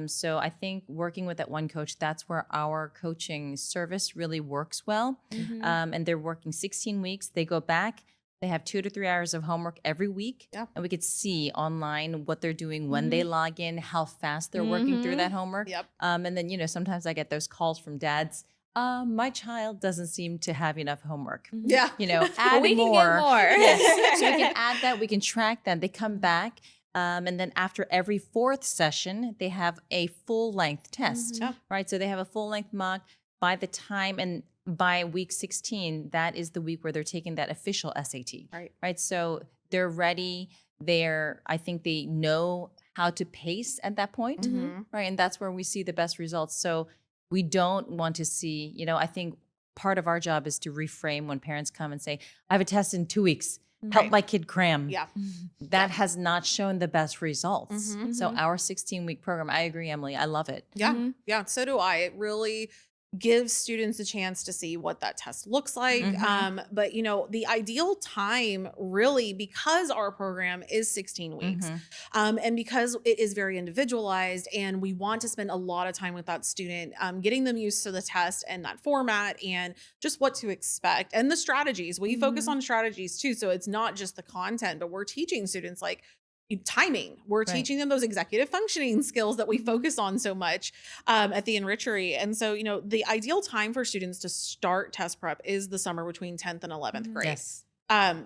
So I think working with that one coach, that's where our coaching service really works well. And they're working 16 weeks. They go back. They have 2 to 3 hours of homework every week. And we could see online what they're doing when they log in, how fast they're working through that homework. And then, sometimes I get those calls from dads. My child doesn't seem to have enough homework. Add we more. Can get more. Yes. So we can add that. We can track that. They come back. And then after every 4th session, they have a full-length test, right? So they have a full-length mock by the time, and by week 16, that is the week where they're taking that official SAT, right? So they're ready. I think they know how to pace at that point, right? And that's where we see the best results. So we don't want to see, I think part of our job is to reframe when parents come and say, I have a test in 2 weeks. Help my kid cram. That has not shown the best results. So our 16-week program, I agree, Emily. I love it. Yeah, so do I. It really gives students a chance to see what that test looks like. But the ideal time really, because our program is 16 weeks, and because it is very individualized and we want to spend a lot of time with that student, getting them used to the test and that format and just what to expect and the strategies. We focus on strategies too. So it's not just the content, but we're teaching students like timing. We're teaching them those executive functioning skills that we focus on so much at the Enrichery. And so, the ideal time for students to start test prep is the summer between 10th and 11th grade. Yes.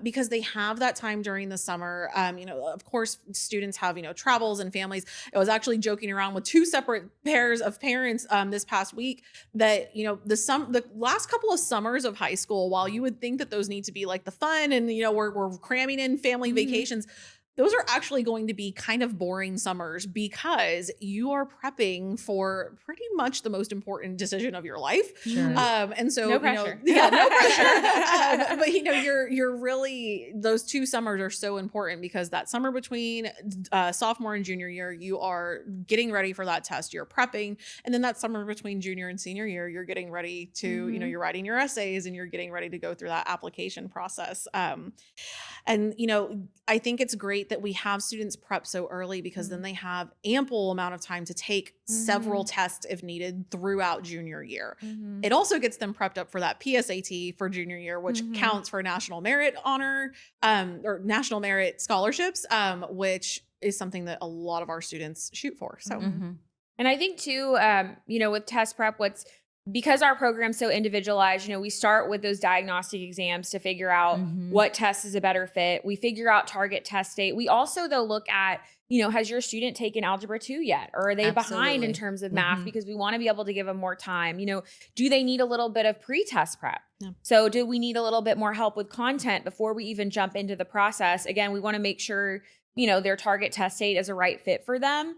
Because they have that time during the summer. Of course, students have, travels and families. I was actually joking around with 2 separate pairs of parents this past week that, the last couple of summers of high school, while you would think that those need to be like the fun and, we're cramming in family vacations, those are actually going to be kind of boring summers because you are prepping for pretty much the most important decision of your life. And so, no pressure. No pressure. but you're really, those 2 summers are so important because that summer between sophomore and junior year, you are getting ready for that test, you're prepping. And then that summer between junior and senior year, you're getting ready to, you're writing your essays and you're getting ready to go through that application process. And, I think it's great that we have students prep so early because then they have ample amount of time to take several tests if needed throughout junior year. It also gets them prepped up for that PSAT for junior year, which counts for national merit honor, or national merit scholarships, which is something that a lot of our students shoot for. So, and I think too, with test prep, because our program's so individualized, we start with those diagnostic exams to figure out what test is a better fit. We figure out target test date. We also, though, look at, has your student taken Algebra 2 yet? Or are they behind in terms of math? Because we want to be able to give them more time. Do they need a little bit of pre-test prep? Yeah. So do we need a little bit more help with content before we even jump into the process? Again, we want to make sure, their target test date is a right fit for them.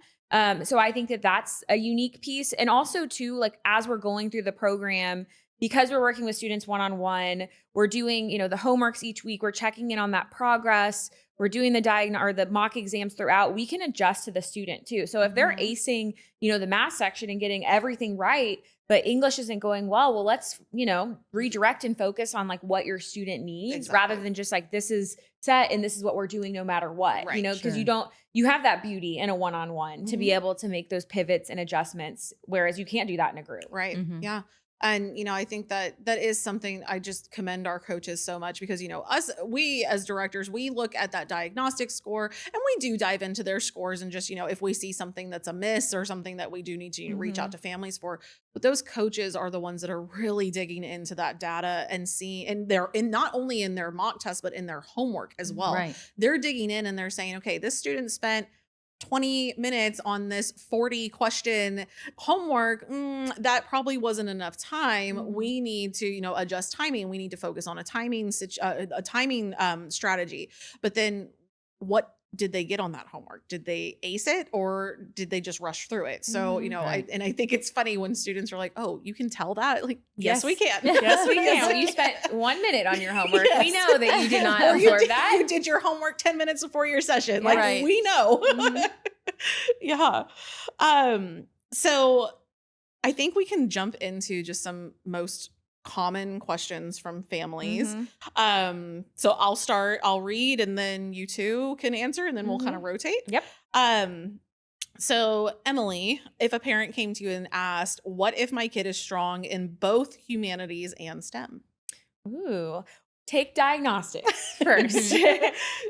So I think that that's a unique piece. And also too, like as we're going through the program, because we're working with students one-on-one, we're doing, the homeworks each week, we're checking in on that progress, we're doing the mock exams throughout, we can adjust to the student too. So if they're acing, the math section and getting everything right, but English isn't going well, let's, redirect and focus on like what your student needs rather than just like, this is set and this is what we're doing no matter what, because you have that beauty in a one-on-one to be able to make those pivots and adjustments, whereas you can't do that in a group. Right. Yeah. And, I think that is something I just commend our coaches so much because, we as directors, we look at that diagnostic score and we do dive into their scores and just, if we see something that's amiss or something that we do need to reach out to families for. But those coaches are the ones that are really digging into that data and seeing, and they're not only in their mock test, but in their homework as well. Right. They're digging in and they're saying, okay, this student spent 20 minutes on this 40 question homework, that probably wasn't enough time. We need to, adjust timing. We need to focus on a timing strategy. But then what did they get on that homework? Did they ace it or did they just rush through it? So, I think it's funny when students are like, oh, you can tell that? Like, yes, we can. Yes, we can. You spent 1 minute on your homework. Yes. We know that you did not absorb that. You did your homework 10 minutes before your session. Like, we know. Yeah. So I think we can jump into just some most common questions from families. So I'll read and then you two can answer and then we'll kind of rotate. Yep. So Emily, if a parent came to you and asked, what if my kid is strong in both humanities and STEM? Ooh, take diagnostics first.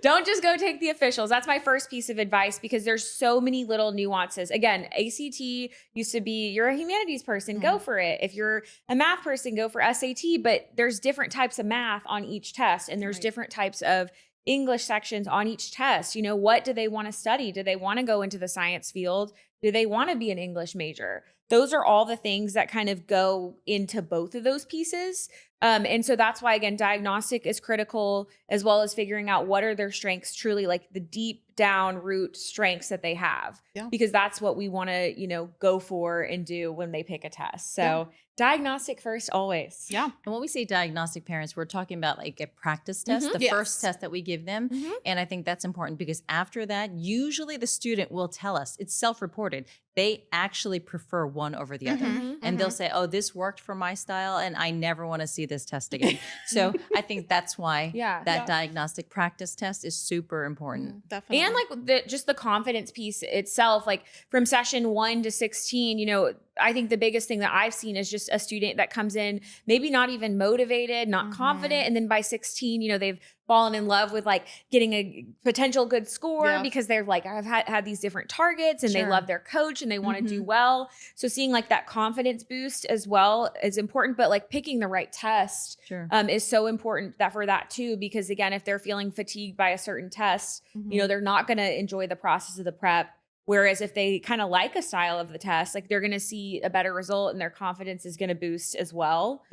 Don't just go take the officials. That's my first piece of advice because there's so many little nuances. Again, ACT used to be, you're a humanities person, go for it. If you're a math person, go for SAT, but there's different types of math on each test and there's different types of English sections on each test. What do they want to study? Do they want to go into the science field? Do they want to be an English major? Those are all the things that kind of go into both of those pieces. And so that's why, again, diagnostic is critical, as well as figuring out what are their strengths, truly like the deep down root strengths that they have, because that's what we want to, go for and do when they pick a test. So diagnostic first, always. Yeah. And when we say diagnostic parents, we're talking about like a practice test, the first test that we give them. And I think that's important because after that, usually the student will tell us, it's self-reported. They actually prefer one over the other. And they'll say, oh, this worked for my style and I never want to see this test again. So I think that's why that diagnostic practice test is super important. Definitely. And like just the confidence piece itself, like from session 1 to 16, I think the biggest thing that I've seen is just a student that comes in, maybe not even motivated, not confident. And then by 16, they've fallen in love with like getting a potential good score because they're like, I've had these different targets and they love their coach and they want to do well. So seeing like that confidence boost as well is important, but like picking the right test is so important for that too, because again, if they're feeling fatigued by a certain test, they're not going to enjoy the process of the prep. Whereas if they kind of like a style of the test, like they're going to see a better result and their confidence is going to boost as well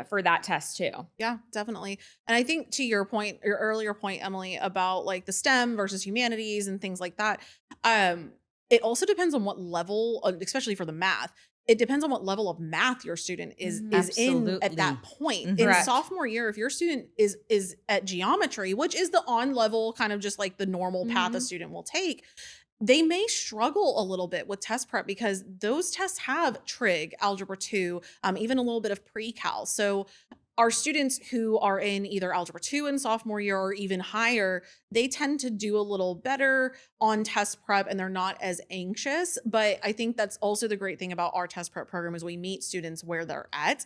for that test too. Yeah, definitely. And I think to your point, your earlier point, Emily, about like the STEM versus humanities and things like that, it also depends on what level, especially for the math. it depends on what level of math your student is in at that Absolutely. point. In Correct. sophomore year, if your student is at geometry, which is the on level kind of just like the normal path a student will take, they may struggle a little bit with test prep because those tests have trig, algebra 2, even a little bit of pre-cal. So our students who are in either algebra 2 in sophomore year or even higher, they tend to do a little better on test prep and they're not as anxious. But I think that's also the great thing about our test prep program is we meet students where they're at.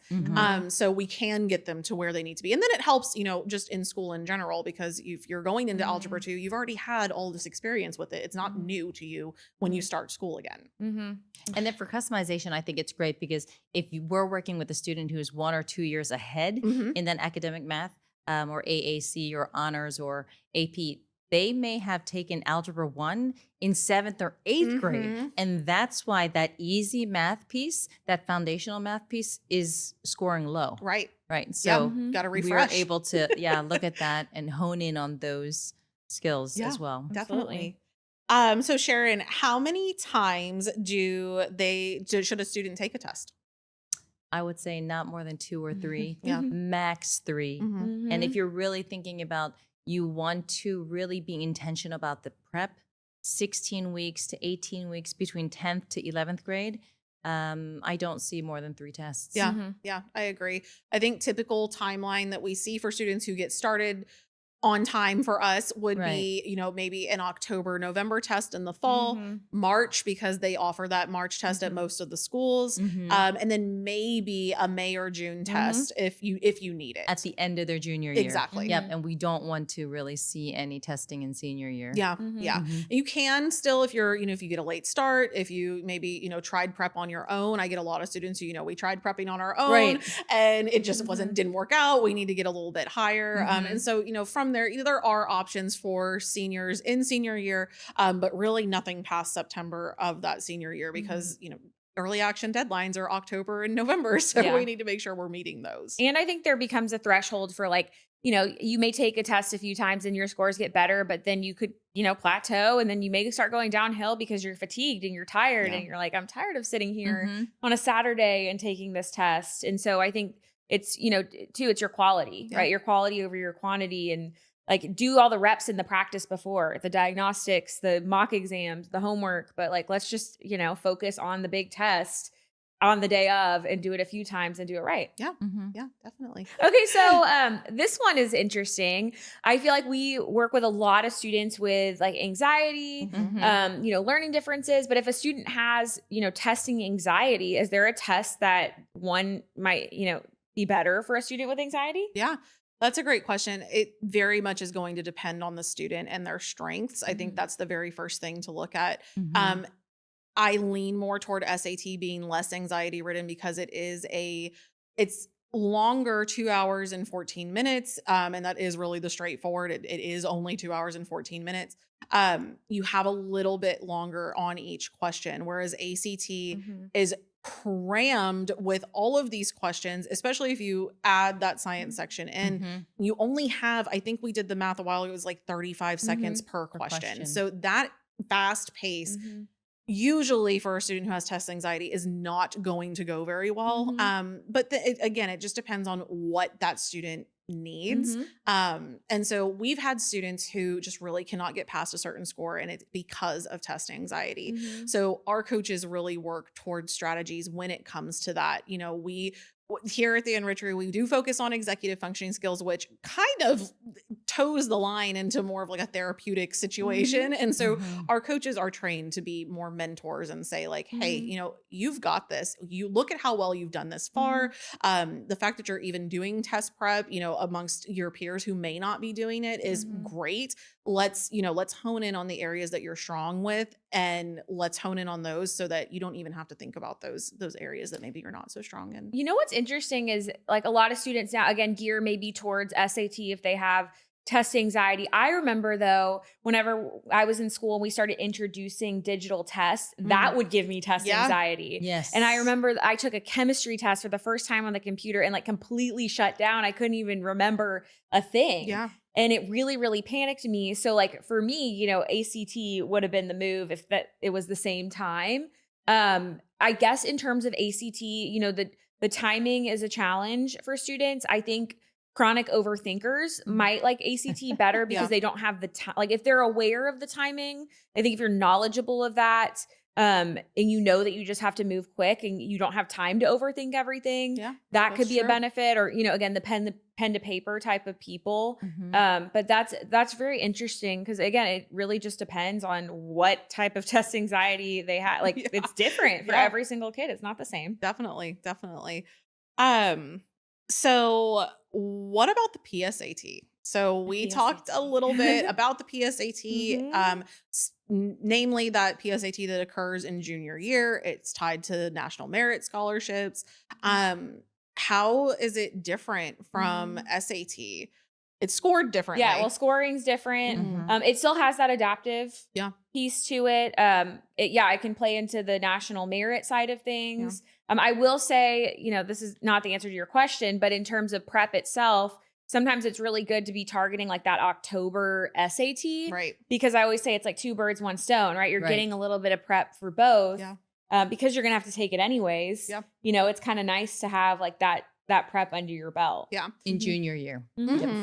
So we can get them to where they need to be. And then it helps, just in school in general, because if you're going into algebra 2, you've already had all this experience with it. It's not new to you when you start school again. And then for customization, I think it's great because if you were working with a student who is 1 or 2 years ahead in that academic math or AAC or honors or AP, they may have taken algebra 1 in 7th or 8th grade. And that's why that easy math piece, that foundational math piece is scoring low. Right. Right. So Got to we refresh. are able to, look at that and hone in on those skills as well. Definitely. So Sharon, how many times should a student take a test? I would say not more than 2 or 3, Yeah. max 3. And if you're really thinking about you want to really be intentional about the prep, 16 weeks to 18 weeks between 10th to 11th grade, I don't see more than 3 tests. Yeah, I agree. I think typical timeline that we see for students who get started on time for us would be, maybe an October, November test in the fall, March, because they offer that March test at most of the schools. And then maybe a May or June test if you need it. At the end of their junior year. Exactly. Yep. And we don't want to really see any testing in senior year. Yeah. You can still, if you're, if you get a late start, if you maybe, tried prep on your own. I get a lot of students who, we tried prepping on our own and it just didn't work out. We need to get a little bit higher. And so, from there are options for seniors in senior year, but really nothing past September of that senior year because, early action deadlines are October and November. So we need to make sure we're meeting those. And I think there becomes a threshold for you may take a test a few times and your scores get better, but then you could, plateau and then you may start going downhill because you're fatigued and you're tired and you're like, I'm tired of sitting here on a Saturday and taking this test. And so I think it's, too, it's your quality, right? Your quality over your quantity, and do all the reps in the practice before the diagnostics, the mock exams, the homework, but let's just, focus on the big test on the day of and do it a few times and do it right. Yeah, definitely. Okay. So, this one is interesting. I feel like we work with a lot of students with anxiety, learning differences, but if a student has, testing anxiety, is there a test that one might, be better for a student with anxiety? Yeah. That's a great question. It very much is going to depend on the student and their strengths. I think that's the very first thing to look at. I lean more toward SAT being less anxiety ridden because it's longer, 2 hours and 14 minutes. And that is really the straightforward. It is only 2 hours and 14 minutes. You have a little bit longer on each question, whereas ACT is crammed with all of these questions, especially if you add that science section in. You only have, I think we did the math a while ago, it was 35 seconds per question. So that fast pace usually for a student who has test anxiety is not going to go very well. But again, it just depends on what that student needs. And so we've had students who just really cannot get past a certain score, and it's because of test anxiety. So our coaches really work towards strategies when it comes to that. We here at the Enrichery, we do focus on executive functioning skills, which kind of toes the line into more of a therapeutic situation. And so our coaches are trained to be more mentors and say hey, you've got this. You look at how well you've done this far. The fact that you're even doing test prep, amongst your peers who may not be doing it is great. Let's hone in on the areas that you're strong with, and let's hone in on those so that you don't even have to think about those areas that maybe you're not so strong in. What's interesting is a lot of students now, again, gear maybe towards SAT if they have test anxiety. I remember though, whenever I was in school and we started introducing digital tests, that would give me test anxiety. Yes. And I remember I took a chemistry test for the first time on the computer and completely shut down. I couldn't even remember a thing. Yeah. And it really, really panicked me. So for me, ACT would have been the move if it was the same time. I guess in terms of ACT, the timing is a challenge for students. I think chronic overthinkers might like ACT better because they don't have the time. Like if they're aware of the timing, I think if you're knowledgeable of that, and you know that you just have to move quick and you don't have time to overthink everything, that could be a benefit. Or, again, the pen to paper type of people. But that's very interesting because, again, it really just depends on what type of test anxiety they have. Like it's different for every single kid. It's not the same. Definitely. So what about the PSAT? So we talked a little bit about the PSAT, namely that PSAT that occurs in junior year. It's tied to national merit scholarships. How is it different from SAT? It's scored differently. Yeah, well, scoring's different. It still has that adaptive piece to it. It can play into the national merit side of things. I will say, this is not the answer to your question, but in terms of prep itself, sometimes it's really good to be targeting like that October SAT. Right. Because I always say it's like two birds, one stone, right? You're getting a little bit of prep for both. Because you're going to have to take it anyways. It's kind of nice to have like that prep under your belt. In junior year.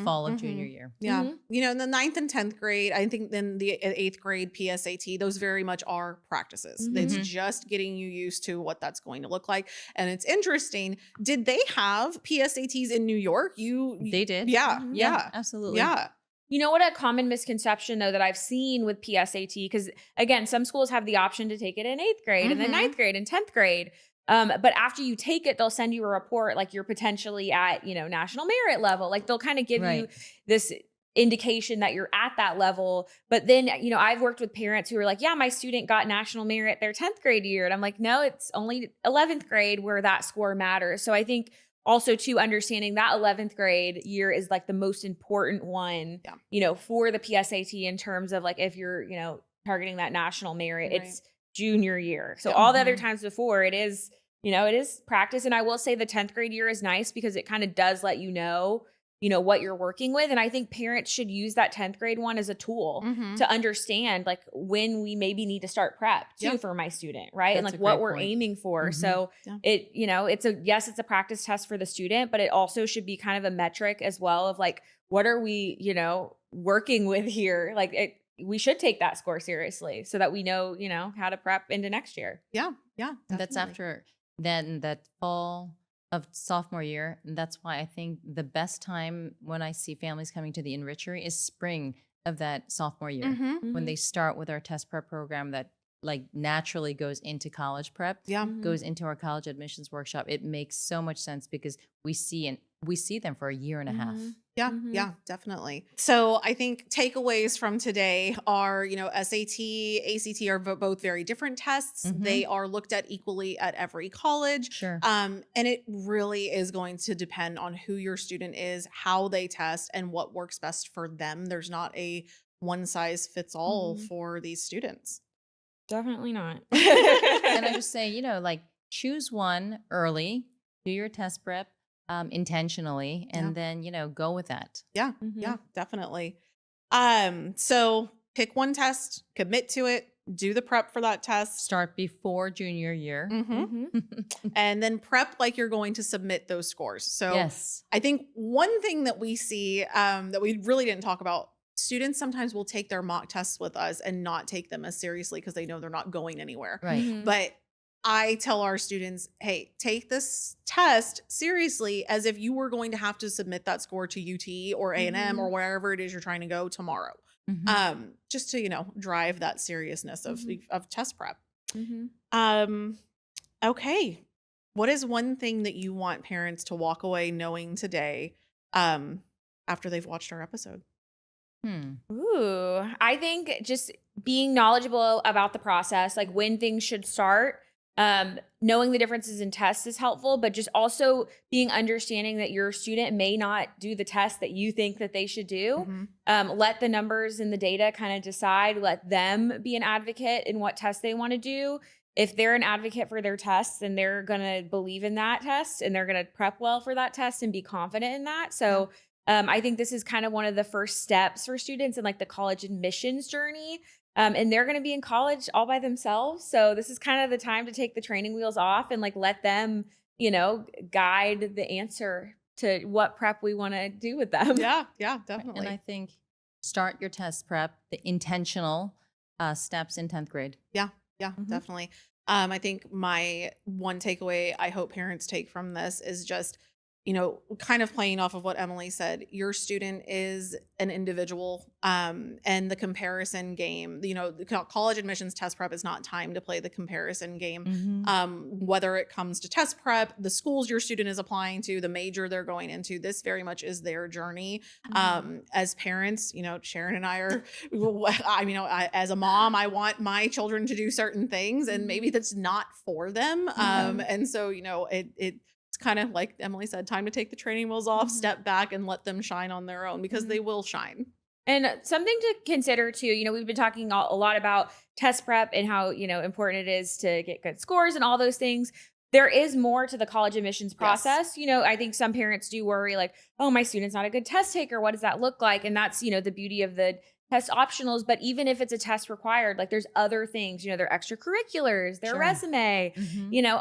Fall of junior year. In the 9th and 10th grade, I think then the 8th grade PSAT, those very much are practices. It's just getting you used to what that's going to look like. And it's interesting. Did they have PSATs in New York? They did. Yeah, absolutely. Yeah. You know what a common misconception though that I've seen with PSAT, because again, some schools have the option to take it in 8th grade and then 9th grade and 10th grade. But after you take it, they'll send you a report like you're potentially at, national merit level. Like they'll kind of give you this indication that you're at that level. But then, I've worked with parents who are like, yeah, my student got national merit their 10th grade year. And I'm like, no, it's only 11th grade where that score matters. So I think also too, understanding that 11th grade year is like the most important one, for the PSAT in terms of like, if you're, targeting that national merit, it's junior year. So all the other times before it is practice. And I will say the 10th grade year is nice because it kind of does let you know what you're working with. And I think parents should use that 10th grade one as a tool to understand like when we maybe need to start prep too for my student. Right. That's and like what we're aiming for. So it's a practice test for the student, but it also should be kind of a metric as well of like, what are we, working with here? Like we should take that score seriously so that we know, how to prep into next year. Yeah. That's after then that fall of sophomore year. And that's why I think the best time when I see families coming to the Enrichery is spring of that sophomore year, when they start with our test prep program that like naturally goes into college prep, goes into our college admissions workshop. It makes so much sense because we see them for a year and a half. Yeah, definitely. So I think takeaways from today are, SAT, ACT are both very different tests. They are looked at equally at every college. Sure. And it really is going to depend on who your student is, how they test, and what works best for them. There's not a one size fits all for these students. Definitely not. And I just say, like choose one early, do your test prep intentionally, and then, go with that. Yeah, definitely. So pick one test, commit to it, do the prep for that test. Start before junior year. And then prep like you're going to submit those scores. So I think one thing that we see that we really didn't talk about, students sometimes will take their mock tests with us and not take them as seriously because they know they're not going anywhere. Right. But I tell our students, hey, take this test seriously as if you were going to have to submit that score to UT or A&M or wherever it is you're trying to go tomorrow. Just to, drive that seriousness of test prep. Okay. What is one thing that you want parents to walk away knowing today after they've watched our episode? Ooh, I think just being knowledgeable about the process, like when things should start, knowing the differences in tests is helpful, but just also being understanding that your student may not do the test that you think that they should do. Let the numbers and the data kind of decide, let them be an advocate in what test they want to do. If they're an advocate for their tests, then they're going to believe in that test and they're going to prep well for that test and be confident in that. So I think this is kind of one of the first steps for students in like the college admissions journey And they're going to be in college all by themselves. So this is kind of the time to take the training wheels off and like let them, guide the answer to what prep we want to do with them. Yeah, And definitely. I think start your test prep, the intentional steps in 10th grade. Yeah, definitely. I think my one takeaway I hope parents take from this is just, kind of playing off of what Emily said. Your student is an individual, and the comparison game, the college admissions test prep is not time to play the comparison game. Whether it comes to test prep, the schools your student is applying to, the major they're going into, this very much is their journey. As parents, Sharon and I are, as a mom, I want my children to do certain things, and maybe that's not for them. And so, it's kind of like Emily said, time to take the training wheels off, step back, and let them shine on their own, because they will shine. And something to consider too, we've been talking a lot about test prep and how, important it is to get good scores and all those things. There is more to the college admissions process. Yes. I think some parents do worry like, oh, my student's not a good test taker. What does that look like? And that's, the beauty of the test optionals. But even if it's a test required, like there's other things, their extracurriculars, their resume,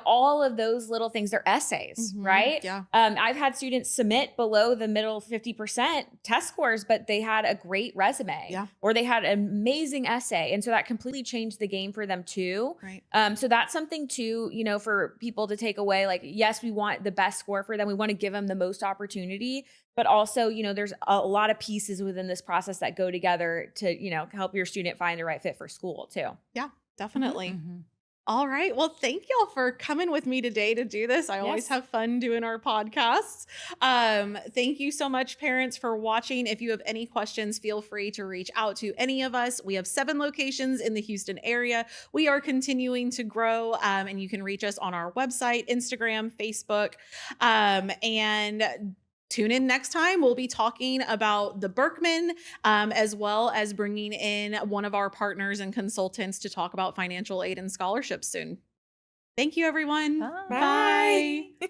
all of those little things, their essays, right? Yeah. I've had students submit below the middle 50% test scores, but they had a great resume or they had an amazing essay. And so that completely changed the game for them too. Right. So that's something too, for people to take away. Like, yes, we want the best score for them. We want to give them the most opportunity, but also, there's a lot of pieces within this process that go together to, help your student find the right fit for school too. Yeah, definitely. All right. Well, thank y'all for coming with me today to do this. I always have fun doing our podcasts. Thank you so much, parents, for watching. If you have any questions, feel free to reach out to any of us. We have 7 locations in the Houston area. We are continuing to grow, and you can reach us on our website, Instagram, Facebook, and tune in next time. We'll be talking about the Berkman, as well as bringing in one of our partners and consultants to talk about financial aid and scholarships soon. Thank you, everyone. Bye. Bye.